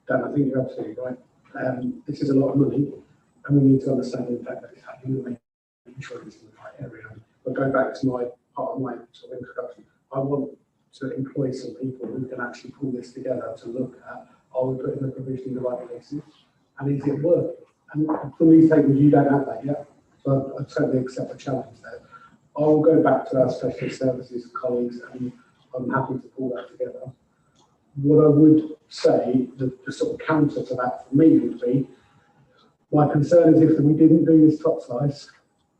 Dan, I think you're absolutely right. This is a lot of money, and we need to understand the impact that it's having and making sure it's in the right area. But going back to my part of my sort of introduction, I want to employ some people who can actually pull this together to look at, are we putting the provision in the right places, and is it working? And from these tables, you don't have that yet, so I totally accept the challenge there. I will go back to our specialist services colleagues, and I'm happy to pull that together. What I would say, the sort of counter to that for me would be, my concern is if we didn't do this top slice,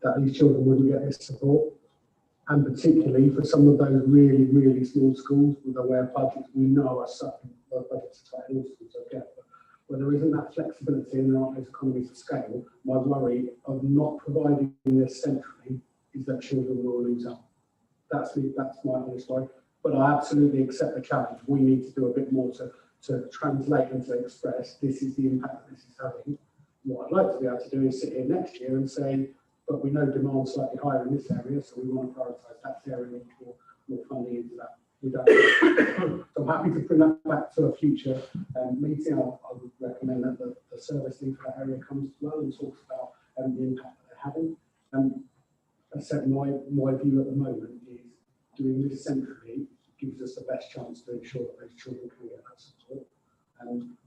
that these children wouldn't get this support. And particularly for some of those really, really small schools with where budgets we know are suffering, budgets are tight in all schools, okay. But when there isn't that flexibility and there aren't those economies of scale, my worry of not providing this centrally is that children will lose out. That's my honest worry. But I absolutely accept the challenge. We need to do a bit more to translate and to express this is the impact that this is having. What I'd like to be able to do is sit here next year and say, but we know demand's slightly higher in this area, so we want to prioritise that area and pour more funding into that. We don't. So I'm happy to bring that back to a future meeting. I would recommend that the service lead for that area comes as well and talks about the impact that they're having. I said my view at the moment is doing this centrally gives us the best chance to ensure that those children can get that support.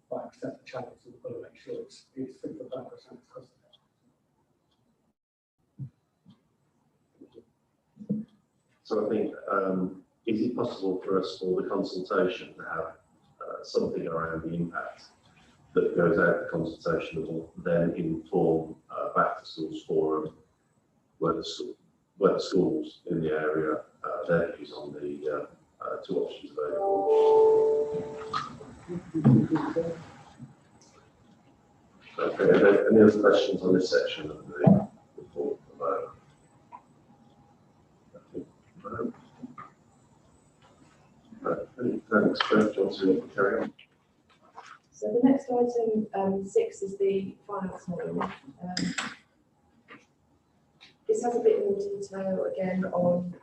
But I accept the challenge, and we've got to make sure it's fit for purpose and it's cost effective. So I think, is it possible for us for the consultation to have something around the impact that goes out to consultation will then inform back to schools forum where the schools in the area their views on the two options available. Okay, any other questions on this section of the report? Thanks, Johnson. Do you want to carry on? So the next item, 6, is the finance model. This has a bit more detail again on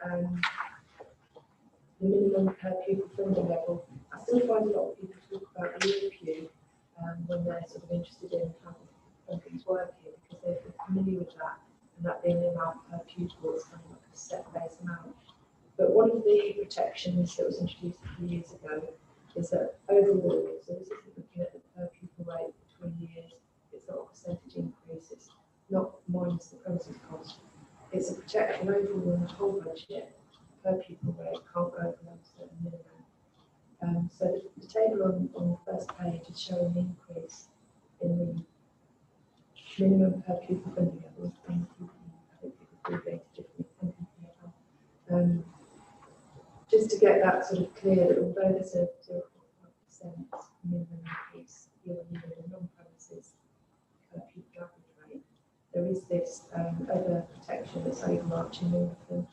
the minimum per pupil funding level. I still find a lot of people talk about the review when they're sort of interested in how funding's working, because they're familiar with that, and that being the amount per pupil is kind of like a set base amount. But one of the protections that was introduced a few years ago is that overall, so this isn't looking at the per pupil rate between years, it's not a percentage increase, it's not minus the premises cost. It's a protection overall in the whole budget. Per pupil rate can't go over a certain minimum. So the table on the first page is showing the increase in the minimum per pupil funding level. And I think people abbreviate differently. Just to get that sort of clear that although there's a 0.5% minimum increase year on year in non-premises per pupil average rate, there is this other protection that's overarching all of them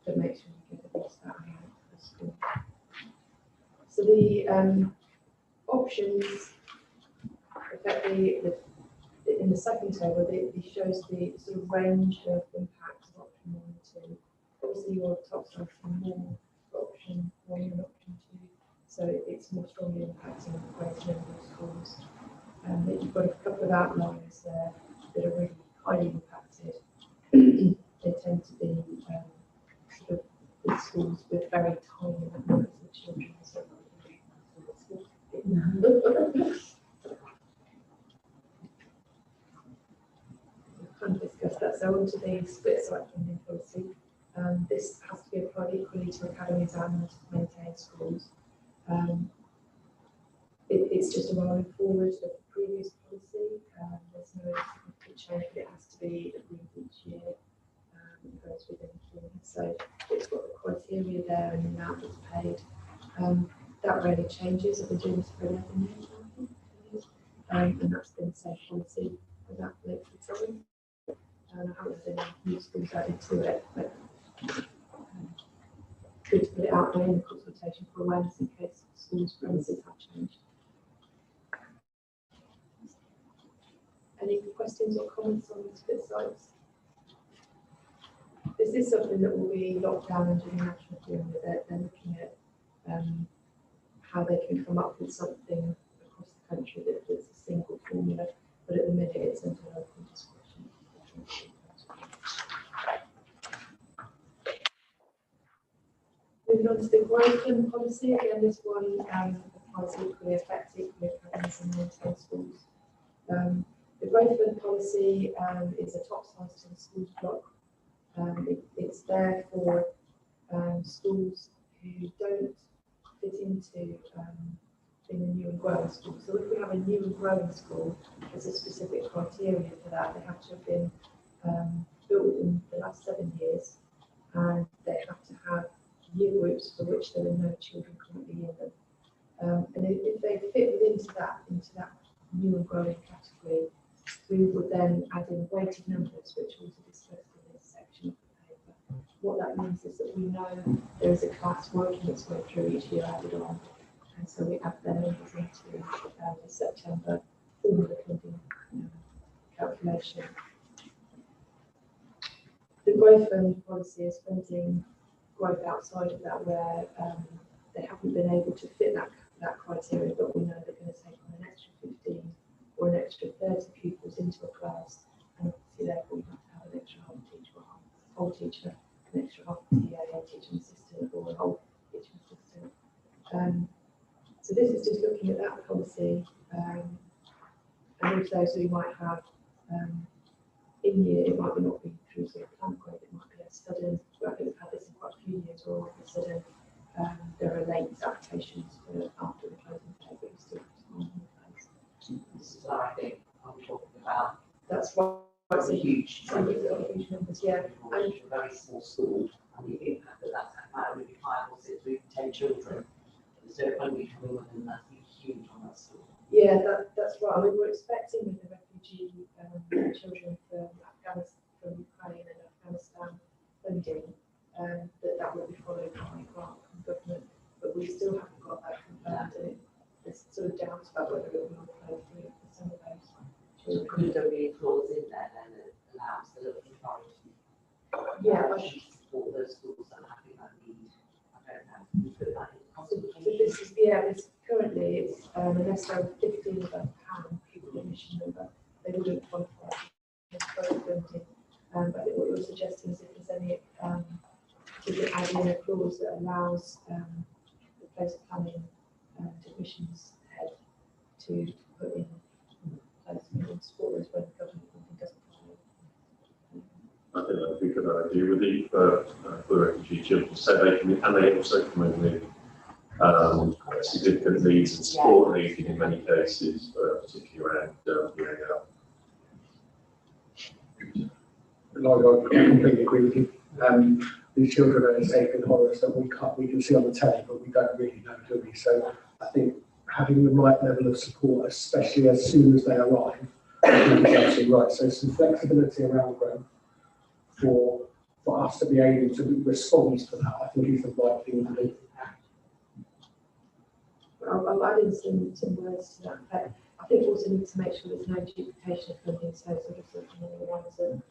that makes sure you get at least that amount for the school. So the options, effectively, in the second table, it shows the sort of range of impact of option 1 and 2. Obviously, your top side more for option 1 and option 2, so it's more strongly impacting the greater number of schools. You've got a couple of outliers there that are really highly impacted. They tend to be sort of the schools with very tiny numbers of children. So we've kind of discussed that. So onto the split site funding policy. This has to be applied equally to academies and maintained schools. It's just a rolling forward of the previous policy. There's no significant change, but it has to be agreed each year. It goes within the year. So it's got the criteria there and the amount that's paid. That really changes. I've been doing this for 11 years now, and that's been the same policy for that length of time. And I haven't seen new schools added to it, but good to put it out there in the consultation for awareness in case schools' premises have changed. Any questions or comments on the split sites? This is something that will be locked down under the national agreement. They're looking at how they can come up with something across the country that's a single formula, but at the minute it's under local discretion. Moving on to the growth fund policy, again this one applies equally, affects equally academies and maintained schools. The growth fund policy is a top size to the schools block. It's there for schools who don't fit into being a new and growing school. So if we have a new and growing school, there's a specific criteria for that. They have to have been built in the last 7 years, and they have to have year groups for which there are no children currently in them. And if they fit into that new and growing category, we would then add in weighted numbers, which also discussed in this section of the paper. What that means is that we know there is a class working its way through each year added on, and so we add their numbers into the September formula funding calculation. The growth fund policy is funding growth outside of that where they haven't been able to fit that criteria, but we know they're going to take on an extra 15 or an extra 30 pupils into a class, and obviously therefore we have to have an extra whole teacher, or whole teacher, an extra half TA, a teaching assistant, or a whole teaching assistant. So this is just looking at that policy, and also so you might have in year, it might not be through sort of plan grade, it might be a sudden, I think we've had this in quite a few years, or all of a sudden there are late applications for after the closing date, but you still have time in place. services, I think, I'm talking about. That's why It's a huge, huge numbers, yeah. and a very small school, and the impact that that's had on maybe 5 or 6 or even 10 children. So only coming within that huge on that school. Yeah, that's right. I mean, we're expecting with the refugee children from Afghanistan, from Ukraine and Afghanistan funding, that will be followed by grant from government, but we still haven't got that confirmed, and there's sort of doubts about whether it will flow through for some of those So could there be a clause in there then that allows the local authority Yeah, to support those schools that are having that need? I don't know. You put that in So consultation. this is, this currently it's unless they're 15 of a pound people admission number, they wouldn't qualify as further funding. But I think what you're suggesting is if there's any, we could add in a clause that allows the place planning admissions head to put in placement and support those when the government funding doesn't follow. I think that would be a good idea with the refugee children, so they can, and they also come in with significant needs and support needed in many cases, particularly around I completely agree with you. These children are escaping horrors that we can see on the telly, but we don't really know, do we? So I think having the right level of support, especially as soon as they arrive, I think is absolutely right. So some flexibility around growth for us to be able to respond to that, I think is the right thing to do. I'll add in some words to that effect. I think we also need to make sure there's no duplication of funding, so sort of something along the lines of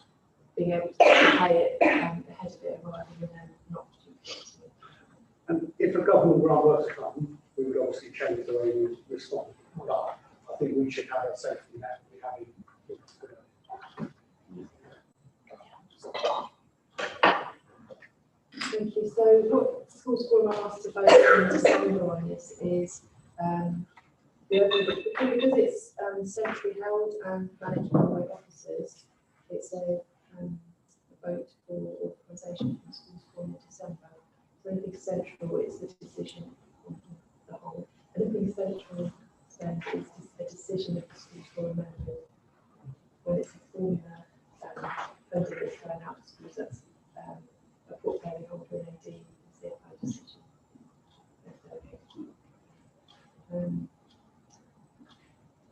being able to pay it ahead of it arriving and then not duplicating it. And if a government grant were to come, we would obviously change the way we respond. But I think we should have a safety net. We have it. Thank you. So what schools forum are asked to vote on to decide this is because it's centrally held and managed by officers, it's a vote for authorisation from schools forum in December. So anything central is the decision of the whole. Anything central then is a decision of the schools forum members. When it's a formula funding that's going out to schools, that's a portfolio holder in AD is the CFO decision.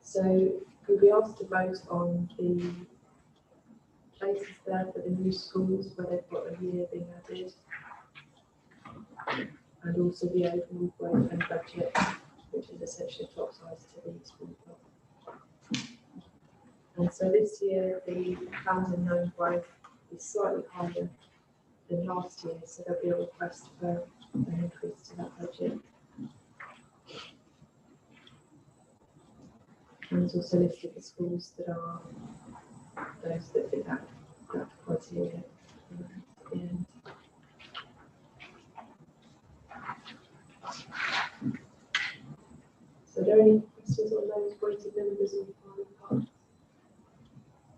So could we ask to vote on the places there for the new schools where they've got a year being added, and also the overall growth and budget, which is essentially top size to the school block. And so this year the planned and known growth is slightly higher than last year, so there'll be a request for an increase to that budget. And there's also listed the schools that are those that fit that criteria at the end. So are there any questions on those weighted numbers or final parts?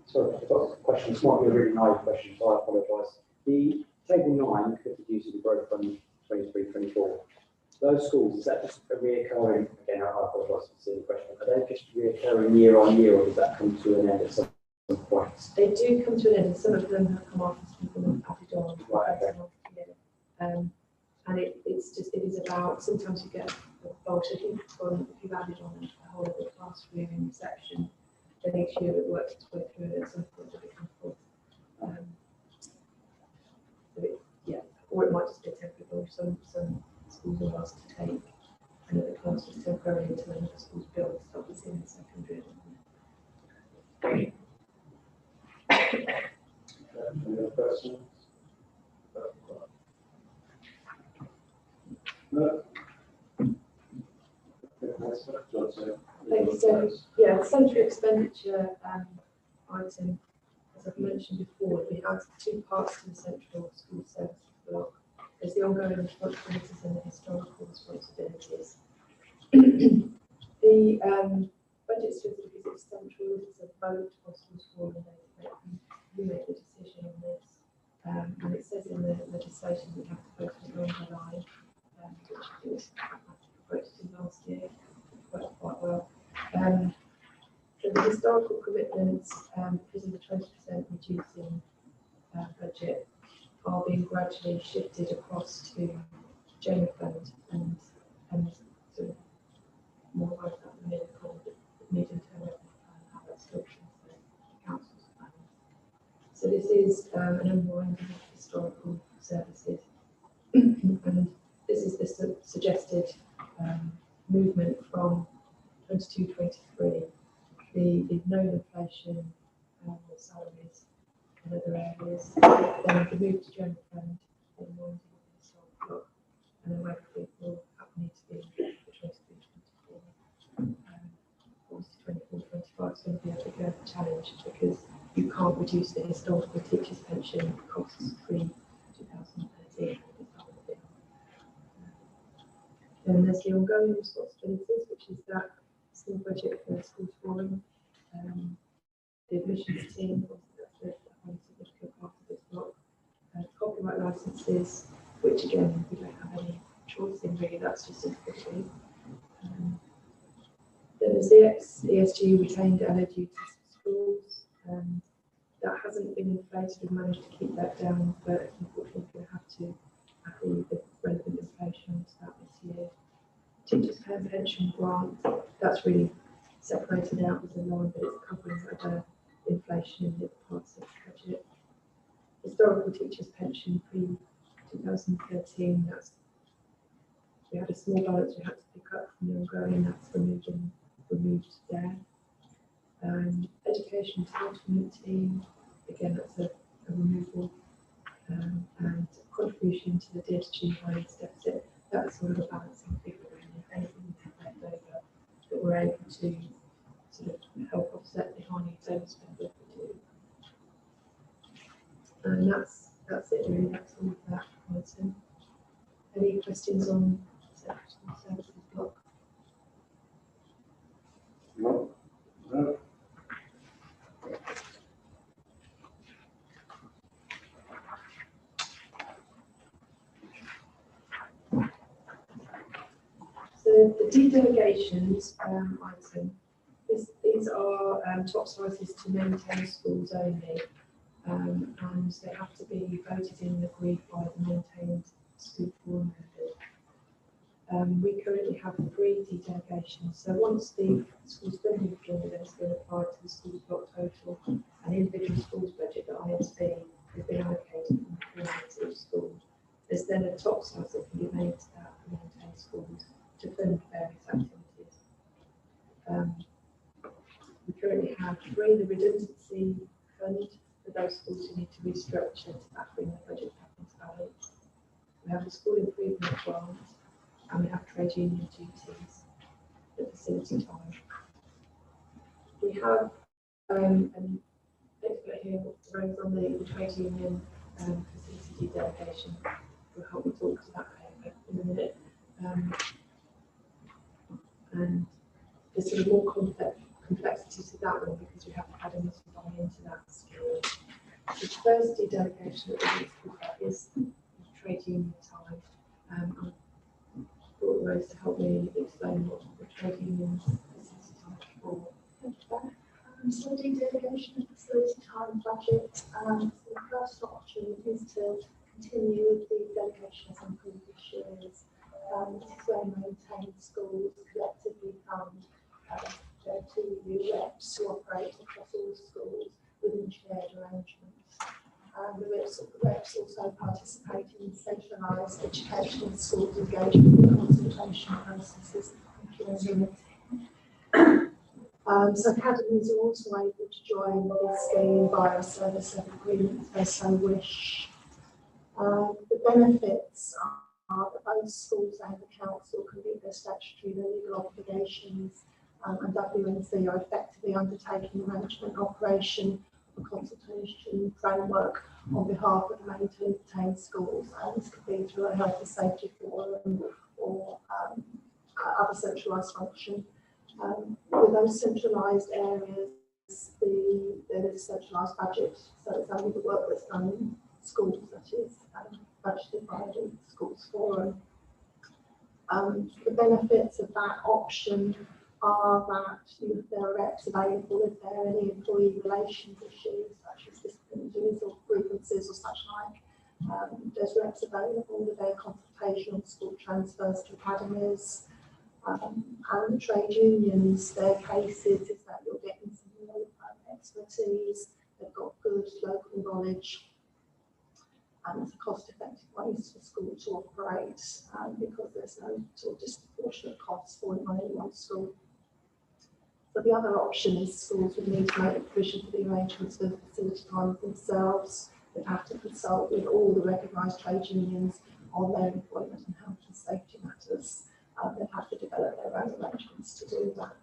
Sorry, I've got a question. This might be a really naive question, so I apologise. The table 9 could reduce the growth from 23-24. Those schools, is that just a reoccurring, again, I apologise for the question, are they just reoccurring year on year, or does that come to an end at some point? They do come to an end, and some of them have come off and some of them have added on. Right, okay. And it is about, sometimes you get a bulk, if you've added on a whole other classroom in reception, then each year it works its way through and at some point it becomes full. Or it might just be temporary. Some schools are asked to take another class just temporarily until another school's built, so obviously in the secondary. Any other questions? No. So, yeah, the central expenditure item, as I've mentioned before, we have two parts to the central school service block. There's the ongoing responsibilities and the historical responsibilities. The budget split, because it's central, it's a vote for schools forum, and you make the decision on this. And it says in the legislation we have to vote on the line, which was voted in last year, worked quite well. So the historical commitments, because of the 20% reducing budget, are being gradually shifted across to general fund and sort of more like that medium-term revenue plan, how that's structured for the council's plan. So this is an unwinding of historical services, and this is the suggested movement from 22-23. The known inflation, the salaries and other areas, then the move to general fund, the unwinding of the historical block, and then where people need to be for 23-24. Obviously 24-25 is going to be a bigger challenge because you can't reduce the historical teachers' pension costs pre-2013. Then there's the ongoing responsibilities, which is that small budget for schools forum, the admissions team, that's a significant part of this block, copyright licenses, which again we don't have any choice in really, that's just difficulty. Then there's the ex-ESG retained LO duties for schools. That hasn't been inflated, we've managed to keep that down, but unfortunately we're going to have to add the relevant inflation to that this year. Teachers' pay and pension grant, that's really separated out as a line, but it's covering other inflation in the parts of the budget. Historical teachers' pension pre-2013, that's we had a small balance we had to pick up from the ongoing, that's removed there. Education entitlement team, again that's a removal, and contribution to the Dsg deficit, that's sort of a balancing figure, and if anything we have left over that we're able to sort of help offset the high needs overspend that we do. And that's it really, that's all of that item. Any questions on sectional services block? No. No. So the de-delegations item, these are top sizes to maintain schools only, and they have to be voted in and agreed by the maintained school forum members. We currently have 3 de-delegations, so once the school spending formula has been applied to the school's block total and the individual school's budget, the ISB has been allocated from the formula to each school, there's then a top size that can be made to that for maintained schools to fund various activities. We currently have 3, the redundancy fund for those schools who need to restructure to back bring the budget back into balance. We have the school improvement grant, and we have trade union duties at facility time. We have an expert here, Rose, on the trade union facility delegation. Will help me talk to that in a minute. And there's sort of more complexity to that one because we have academies to buy into that skill. The first delegation that we need to talk about is trade union time. I brought Rose to help me explain what the trade union facility time is for. So de-delegation of facility time budget. So the first option is to continue with the delegations on previous years. This is where maintained schools collectively fund their 2 new reps who operate across all schools within shared arrangements. The reps also participate in centralised education in schools engagement with consultation processes and community. So academies are also able to join this scheme via a service level agreement if they so wish. The benefits are that both schools and the council can meet their statutory and legal obligations, and WNC are effectively undertaking the management and operation of a consultation framework on behalf of the maintained schools, and this could be through a health and safety forum or other centralised function. With those centralised areas, there is a centralised budget, so it's only the work that's done in schools that is budgeted by the schools forum. The benefits of that option are that if there are reps available, if there are any employee relations issues, such as disciplinaries or grievances or such like, there's reps available with their consultation on school transfers to academies. And the trade unions, their cases is that you're getting some real expertise, they've got good local knowledge, and it's a cost-effective ways for school to operate because there's no sort of disproportionate costs for any one school. So the other option is schools would need to make provision for the arrangements for facility time themselves. They'd have to consult with all the recognised trade unions on their employment and health and safety matters. They'd have to develop their own arrangements to do that.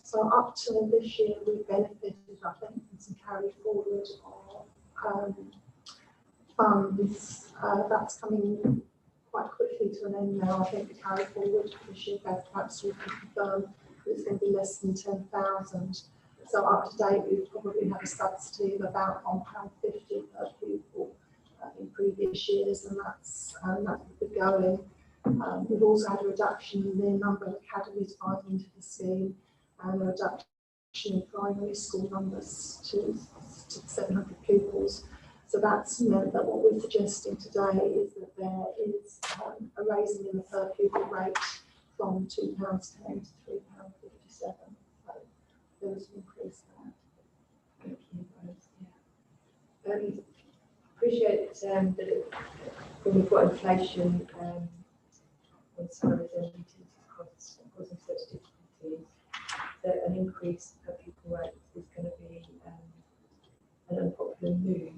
So up to this year, we benefited, I think, from some carry forward of funds. That's coming quite quickly to an end now. I think the carry forward for this year, perhaps we can confirm that it's going to be less than 10,000. So up to date, we've probably had a subsidy of about £1.50 per pupil in previous years, and that's been going. We've also had a reduction in the number of academies buying into the scheme and a reduction in primary school numbers to 700 pupils. So that's meant that what we're suggesting today is that there is a raising in the per pupil rate from £2.10 to £3.57. So there was an increase there. Thank you, Rose. Yeah. Appreciate that when we've got inflation on salaries and utilities costs causing such difficulties, that an increase per pupil rate is going to be an unpopular move.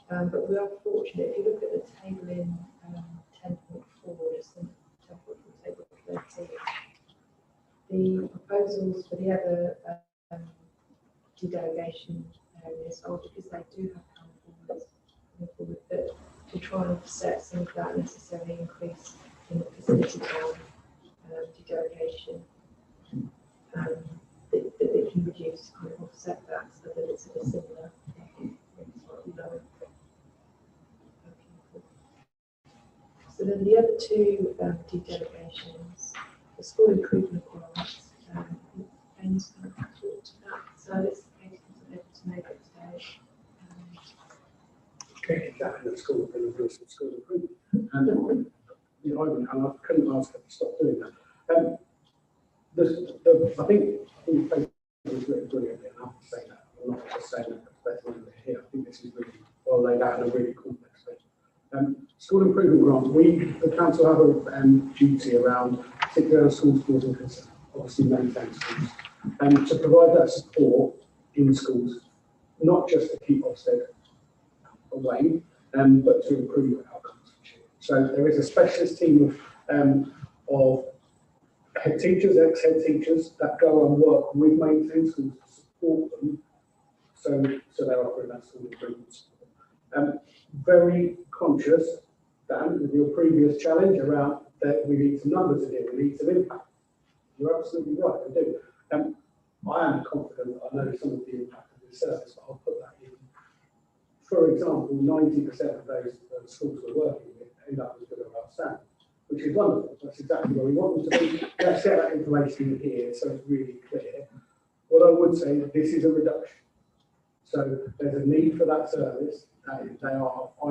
But we are fortunate, if you look at the table in 10.4, just the table 13, the proposals for the other delegation areas are because they do have coming forward, but to try and offset some of that necessary increase in the facility time delegation, that it can reduce to kind of offset that so that it's at a similar, maybe slightly lower. So then the other two delegations, the school improvement grants, Ben's kind of talked to that, so it's able to make it today. Okay, that in the school, and do some school improvement. And I couldn't ask her to stop doing that. I think Facebook is really brilliantly enough to say that. I'm not just saying that better than we're here. I think this is really well laid out in a really complex way. School improvement grants, the council have a duty around, particularly around school schools and concern, obviously maintain schools, and to provide that support in schools, not just to keep Ofsted away, but to improve outcomes for children. So there is a specialist team of head teachers, ex-head teachers that go and work with maintained schools to support them, so they're offering that school improvement support. Very conscious, Dan, with your previous challenge around that we need some numbers in here, we need some impact. You're absolutely right, we do. I am confident that I know some of the impact of this service, but I'll put that in. For example, 90% of those schools we're working with end up as good or outstanding, which is wonderful. That's exactly where we want them to be. Let's get that information in here so it's really clear. What I would say is this is a reduction. So there's a need for that service. I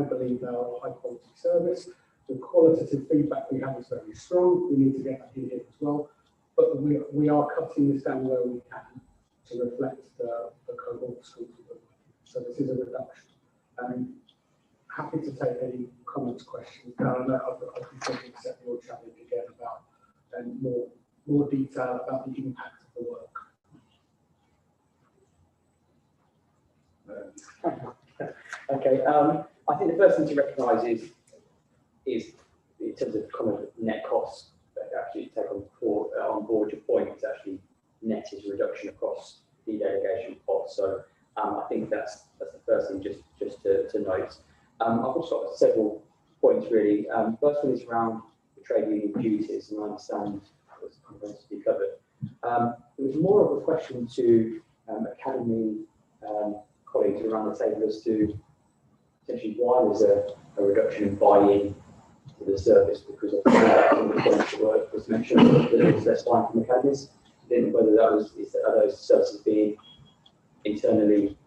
believe they are a high quality service. The qualitative feedback we have is very strong. We need to get that in here as well. But we are cutting this down where we can to reflect the cohort of schools we're working with. So this is a reduction. Happy to take any comments, questions. Darren, I'll be thinking to set your challenge again about more detail about the impact of the work. Okay, I think the first thing to recognise is in terms of kind of net costs, that actually take on board your point, it's actually net is a reduction across the delegation pot. So I think that's the first thing just to note. I've also got several points really. First one is around the trade union duties, and I understand it was going to be covered. It was more of a question to academy colleagues around the table as to essentially why there's a reduction in buy-in to the service, because of the points that was mentioned that there's less buying from academies. didn't know whether that was, are those services being internally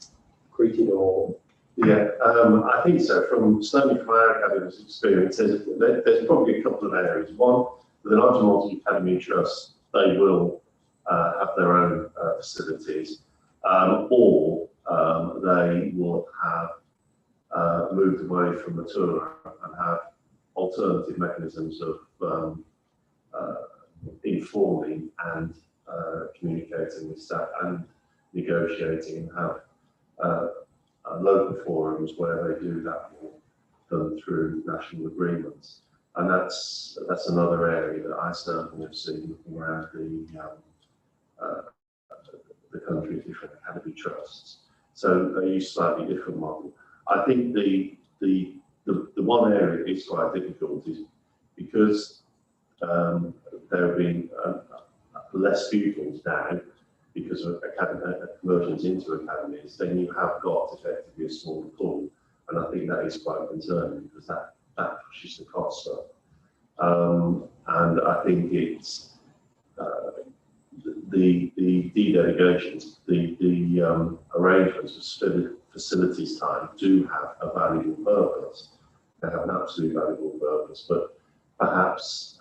recruited or? Yeah, I think so. Certainly from our academy's experience, there's probably a couple of areas. One, with the larger multi-academy trusts, they will have their own facilities, or they will have moved away from the tour and have alternative mechanisms of informing and communicating with staff and negotiating, and have local forums where they do that more done through national agreements. And that's another area that I certainly have seen looking around the country's different academy trusts. So they use slightly different model. I think the one area that is quite difficult is because there have been less pupils now because of conversions into academies, then you have got effectively a smaller pool. And I think that is quite concerning because that pushes the costs up. And I think it's the de-delegations, the arrangements for facilities time do have a valuable purpose. They have an absolutely valuable purpose, but perhaps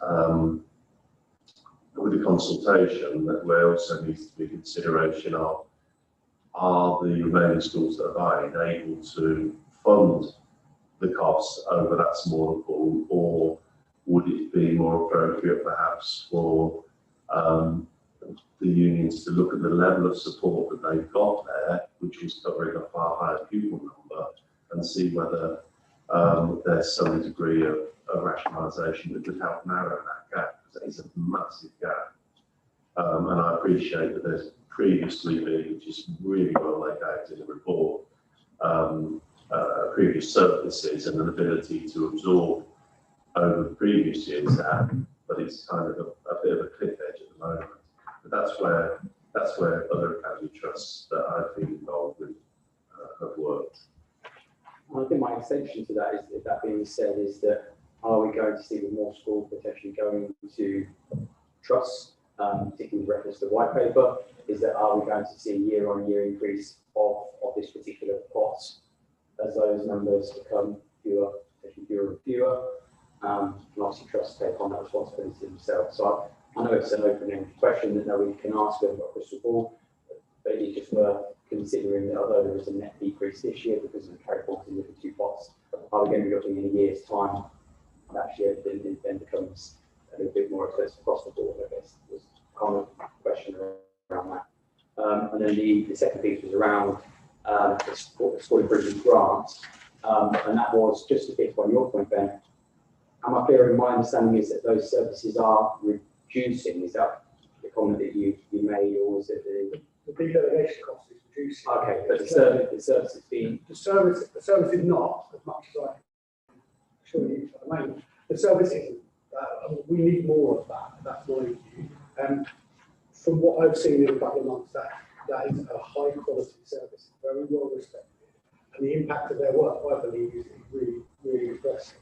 with the consultation, that there also needs to be consideration of, are the remaining schools that are buying able to fund the costs over that smaller pool, or would it be more appropriate perhaps for the unions to look at the level of support that they've got there, which is covering a far higher pupil number, and see whether there's some degree of rationalisation that could help narrow that gap, because it's a massive gap. And I appreciate that there's previously been, which is really well laid out in the report, previous surpluses and an ability to absorb over the previous years, but it's kind of a bit of a cliff edge at the moment. But that's where other academy trusts that I've been involved with have worked. I think my extension to that is, that being said, is that are we going to see more schools potentially going to trusts, particularly with reference to the white paper? Is that, are we going to see a year-on-year increase of this particular pot as those numbers become fewer and fewer? And obviously trusts take on that responsibility themselves. So I know it's an open-ended question that nobody can ask whether a crystal ball, but it's just worth considering that although there is a net decrease this year because of the carry forward in the two pots, are we going to be looking in a year's time? And actually everything then becomes a little bit more expensive across the board, I guess. Was kind of question around that. And then the second piece was around the school improvement grants, and that was just to pick on your point, Ben. Am I clear in my understanding is that those services are reducing? Is that the comment that you made, or was it the delegation cost is reducing? Okay, but the service is being... The service is not, as much as I assure you at the moment. The service isn't. We need more of that. That's my view. From what I've seen in a couple of months, that is a high quality service, very well respected. And the impact of their work, I believe, is really, really impressive.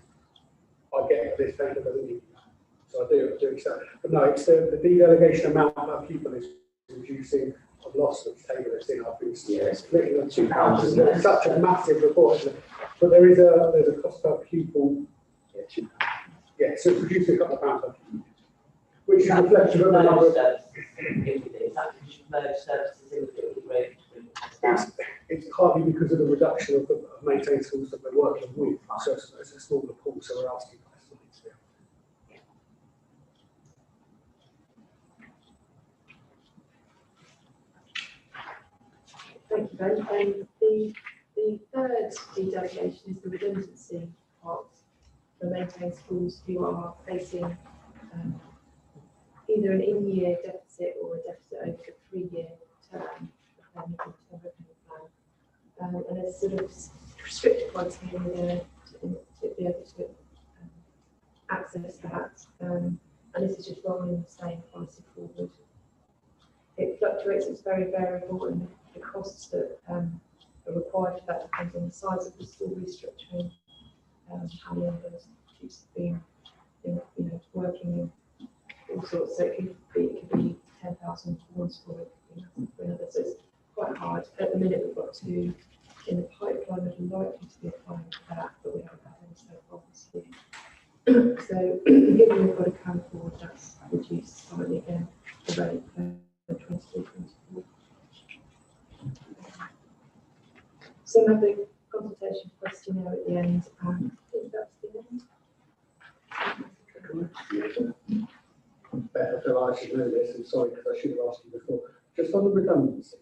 I get this paper doesn't need that. So I do accept it. But no, it's the de-delegation amount per pupil is reducing. I've lost the table that's in. I've been splitting them two pounds. It's such a massive report. But there's a cost per pupil. Yeah, so it's reducing a couple of pounds per pupil, which is a reflection of the number of... It's partly because of the reduction of the maintained schools that we're working with. So it's a smaller pool, so we're asking less money Thank you, Ben. The third de-delegation is the redundancy part for maintained schools who are facing either an in-year deficit or a deficit over a 3-year term of their medium-term revenue plan. And there's sort of restricted criteria there to be able to access that. And this is just rolling the same policy forward. It fluctuates, it's very variable, and the costs that are required for that depends on the size of the school restructuring, how long those students have been working in all sorts. So it could be 10,000 for one school, it could be nothing for another. So it's quite hard. At the minute, we've got 2 in the pipeline that are likely to be applying for that, but we haven't had any so far this year. So given we've got a carry forward, that's reduced slightly again the rate for 23-24. So we have the consultation questionnaire at the end, and I think that's the end. Better Phil, I should know this, and sorry because I should have asked you before. Just on the redundancy,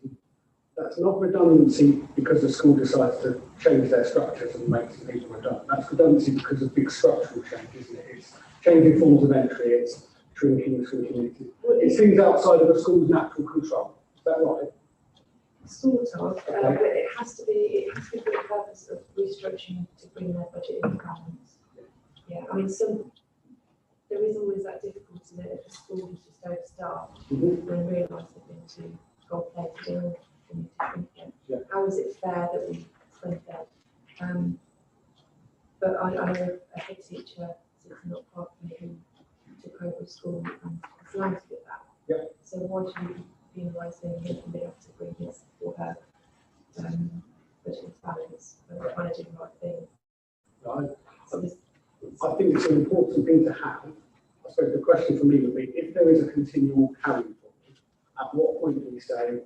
that's not redundancy because the school decides to change their structures and make some people redundant. That's redundancy because of big structural change, isn't it? It's changing forms of entry, it's shrinking. It seems outside of the school's natural control. Is that right? Sort of, but it has to be for the purpose of restructuring to bring their budget into balance. Yeah, I mean, there is always that difficulty that if the school is just overstaffed, then realise they've been too gold-plated and we need to shrink it. Yeah. How is it fair that we shrink that? But I know a head teacher, since not part of me, who took over school and has learned to get that. Yeah. So why should we penalise him and be able to bring his or her budget into balance when we're trying to do the right thing? Right. So I think it's an important thing to have. I suppose the question for me would be, if there is a continual carry forward, at what point do we say,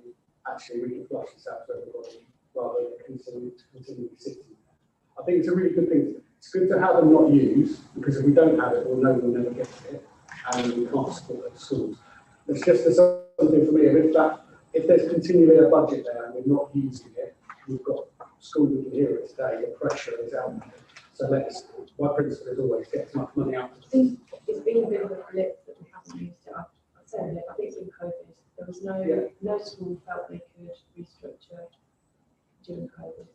actually, we can flush this out to everybody rather than continue sitting there? I think it's a really good thing. It's good to have and not use, because if we don't have it, we'll know we'll never get it, and we can't support those schools. It's just something for me. If there's continually a budget there and we're not using it, we've got schools, we can hear it today, the pressure is out there. So my principle is always get as much money out. I think it's been a bit of a blip that we haven't used it. I'd say a blip. I think it's been COVID. There was no school felt they could restructure during COVID.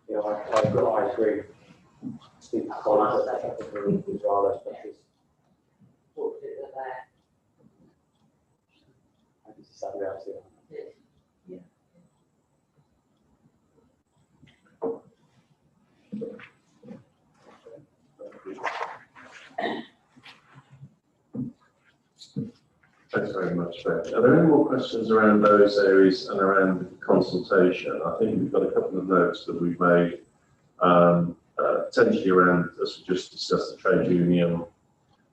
Yeah, I agree. Speak to Colin, that's rather specialist. What did it there? I think it's that reality. Yeah. Thanks very much, Ben. Are there any more questions around those areas and around the consultation? I think we've got a couple of notes that we've made, potentially around, as we just discussed, the trade union,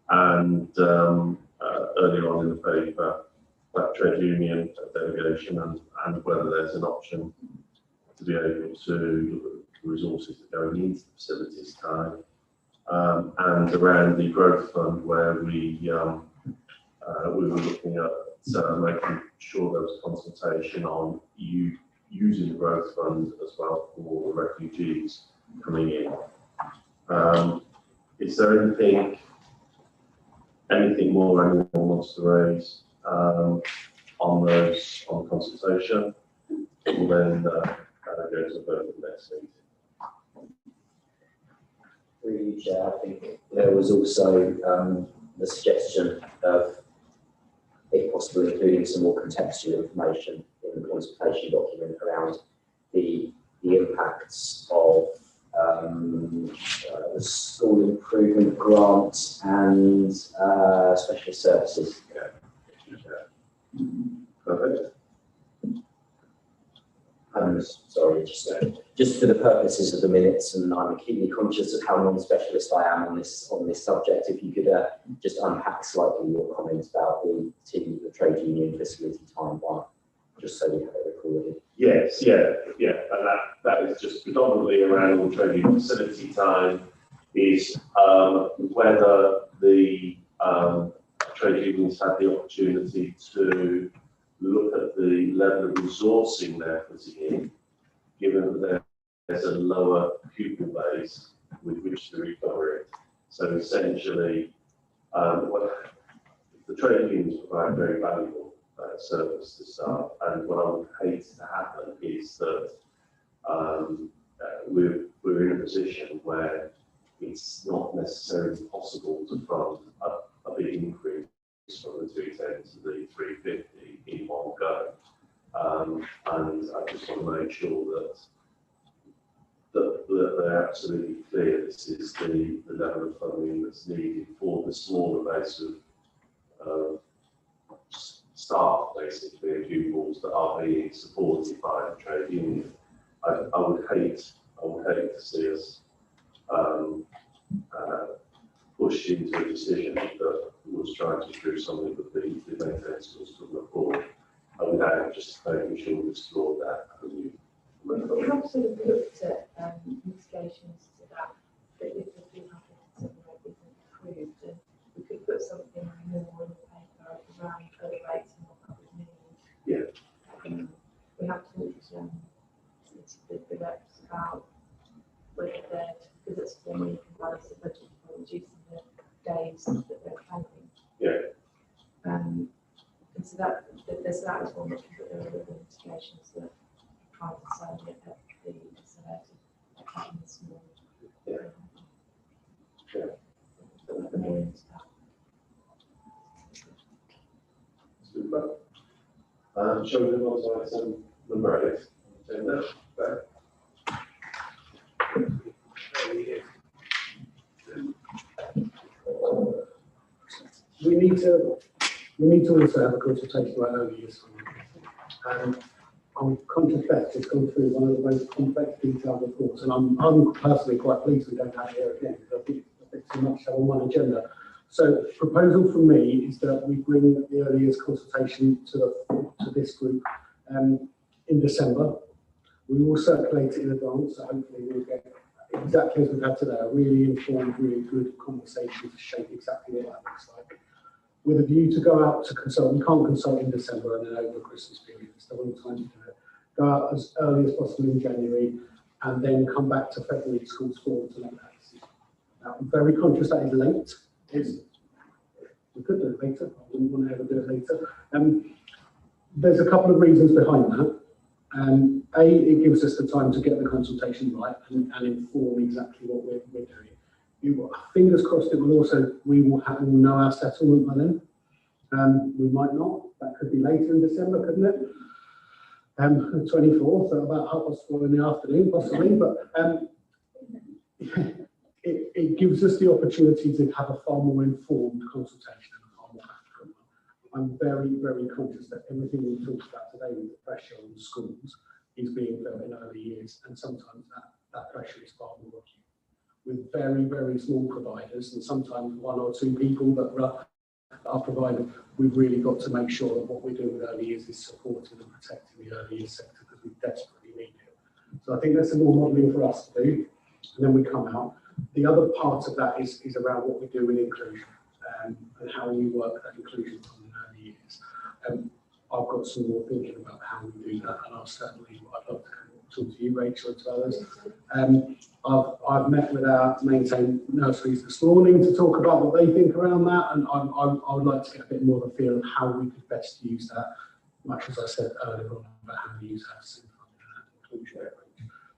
and earlier on in the paper, that trade union delegation, and whether there's an option to be able to look at the resources that are going into the facilities time, and around the growth fund, where we were looking at making sure there was consultation on using the growth fund as well for refugees coming in. Is there anything more anyone wants to raise on consultation? We'll then go to the vote of the next meeting. Really, Chair, I think there was also the suggestion of, if possible, including some more contextual information in the consultation document around the impacts of the school improvement grant and special services. Yeah. Perfect. Sorry, just for the purposes of the minutes, and I'm acutely conscious of how non-specialist I am on this subject. If you could just unpack slightly your comments about the trade union facility time one, just so we have it recorded. Yes, yeah, and that is just predominantly around the trade union facility time, is whether the trade unions had the opportunity to look at the level of resourcing they're putting in, given that there's a lower pupil base with which to recover it. So essentially, the trade unions provide very valuable service to staff, and what I would hate to happen is that we're in a position where it's not necessarily possible to fund a big increase from the 210 to the 350 in one go. And I just want to make sure that they're absolutely clear this is the level of funding that's needed for the smaller base of staff, basically, and pupils that are being supported by the trade union. I would hate to see us pushed into a decision that was trying to do something that the maintained schools couldn't afford, without just making sure we explored that avenue. We have sort of looked at mitigations to that, but if we do have to consider it isn't approved, and we could put something more in the paper around early rates and what that would mean. Yeah. We have talked to the reps about whether they're, because it's when you can balance the budget for reducing the days that they're planning. Yeah. And so that there's that as well, but there are other mitigations that try to sell it at the selected cutting the small. Yeah. The main stuff. Super. Shall we move on to item number 8? We need to also have a consultation about early years. And I'm conscious Beth has gone through one of the most complex detailed reports, and I'm personally quite pleased we don't have it here again, because I think it's a bit too much to have on one agenda. So proposal from me is that we bring the early years consultation to this group in December. We will circulate it in advance, so hopefully we'll get, exactly as we've had today, a really informed, really good conversation to shape exactly what that looks like. With a view to go out to consult. We can't consult in December and then over the Christmas period. It's the wrong time to do it. Go out as early as possible in January and then come back to February schools forward to make that decision. Now, I'm very conscious that is late. We could do it later. I wouldn't want to ever do it later. There's a couple of reasons behind that. A, it gives us the time to get the consultation right and inform exactly what we're doing. Fingers crossed, we will know our settlement by then. We might not. That could be later in December, couldn't it? The 24th, so about 4:30 in the afternoon, possibly. But it gives us the opportunity to have a far more informed consultation and a far more accurate one. I'm very, very conscious that everything we've talked about today with the pressure on schools is being felt in early years, and sometimes that pressure is far more acute. With very, very small providers, and sometimes 1 or 2 people that are provided, we've really got to make sure that what we're doing with early years is supporting and protecting the early years sector, because we desperately need it. So I think there's some more modelling for us to do, and then we come out. The other part of that is around what we do with inclusion and how we work that inclusion on in early years. I've got some more thinking about how we do that, and I'd love to talk to you, Rachel, and to others. I've met with our maintained nurseries this morning to talk about what they think around that, and I would like to get a bit more of a feel of how we could best use that, much as I said earlier on about how we use our inclusion.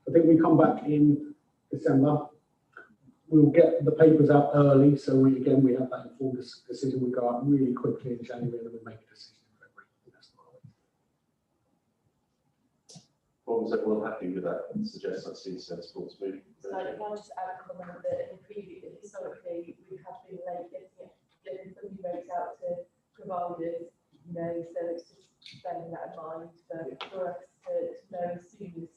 I think we come back in December. We'll get the papers out early, so we have that informed decision. We go out really quickly in January, and then we make a decision in February. That's the way. Was everyone happy with that and suggest that's the sensible to me? So I want to add a comment that historically we have been late getting funding rates out to providers, so it's just bearing that in mind for us to know as soon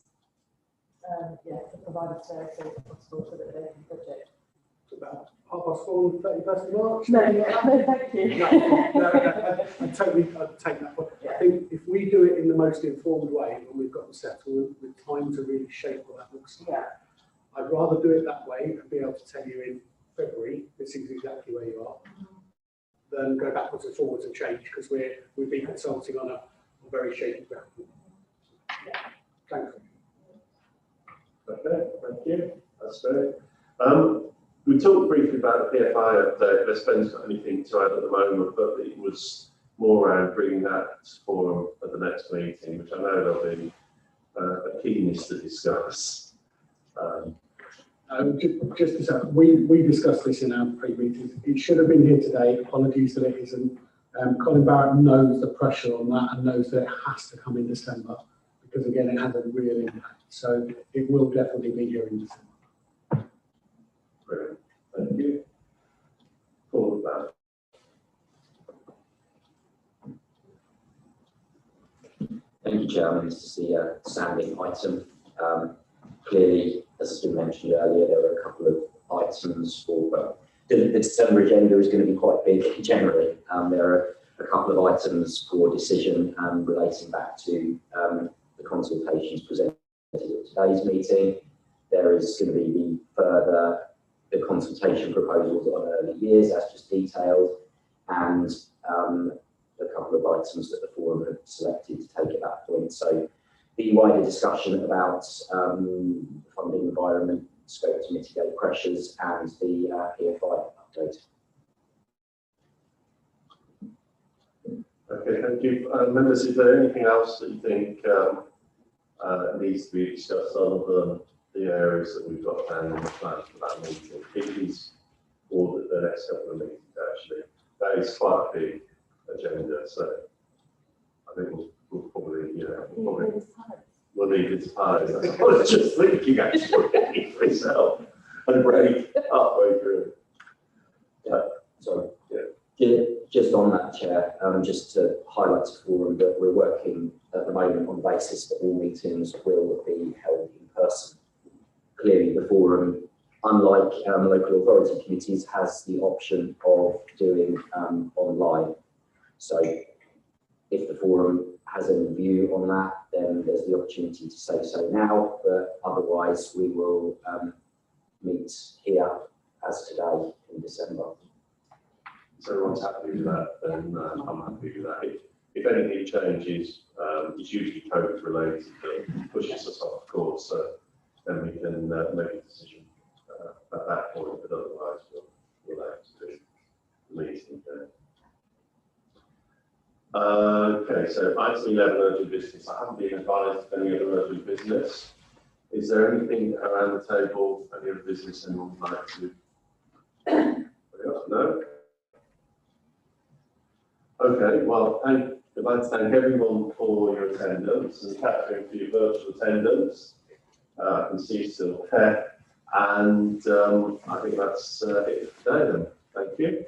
as the providers know as soon as possible so that they can budget. It's about 4:30 on the 31st of March. No, thank you. I totally take that point. I think if we do it in the most informed way, when we've got the settlement with time to really shape what that looks like, I'd rather do it that way and be able to tell you in February this is exactly where you are, than go backwards and forwards and change, because we've been consulting on a very shaky ground. Thank you. Okay, thank you. That's great. We talked briefly about the PFI update. Unless Ben's got anything to add at the moment, but it was more around bringing that forum at the next meeting, which I know there'll be a keenness to discuss. Just to say, we discussed this in our pre-meetings. It should have been here today. Apologies that it isn't. Colin Barrett knows the pressure on that and knows that it has to come in December, because again, it has a real impact. So it will definitely be here in December. Brilliant. Thank you. All of that. Chairman, is to see a standing item. Clearly, as has been mentioned earlier, there are a couple of items for the December agenda is going to be quite big generally. There are a couple of items for decision relating back to the consultations presented at today's meeting. There is going to be the consultation proposals on early years, as just detailed, and a couple of items that the forum have selected to take at that point. So the wider discussion about the funding environment, scope to mitigate pressures, and the PFI update. Okay, thank you. Members, is there anything else that you think needs to be discussed other than the areas that we've got planned in the plan for that meeting? It is for the next couple of meetings, actually. That is quite a big agenda, so I think we'll probably, we'll leave it as part of it. I was just thinking, actually, myself, and break halfway through. Sorry. Just on that, Chair, just to highlight to forum that we're working at the moment on the basis that all meetings will be held in person. Clearly, the forum, unlike local authority committees, has the option of doing online. So if the forum has any view on that, then there's the opportunity to say so now, but otherwise we will meet here as today in December. So everyone's happy with that, then I'm happy with that. If anything changes, it's usually COVID related that pushes us off course, so then we can make a decision at that point, but otherwise we'll have to do the meeting there. Okay, so item 11, urgent business. I haven't been advised of any other urgent business. Is there anything around the table, any other business anyone would like to? No? Okay, well, I'd like to thank everyone for your attendance and Catherine for your virtual attendance. I can see you still there. And I think that's it for today then. Thank you.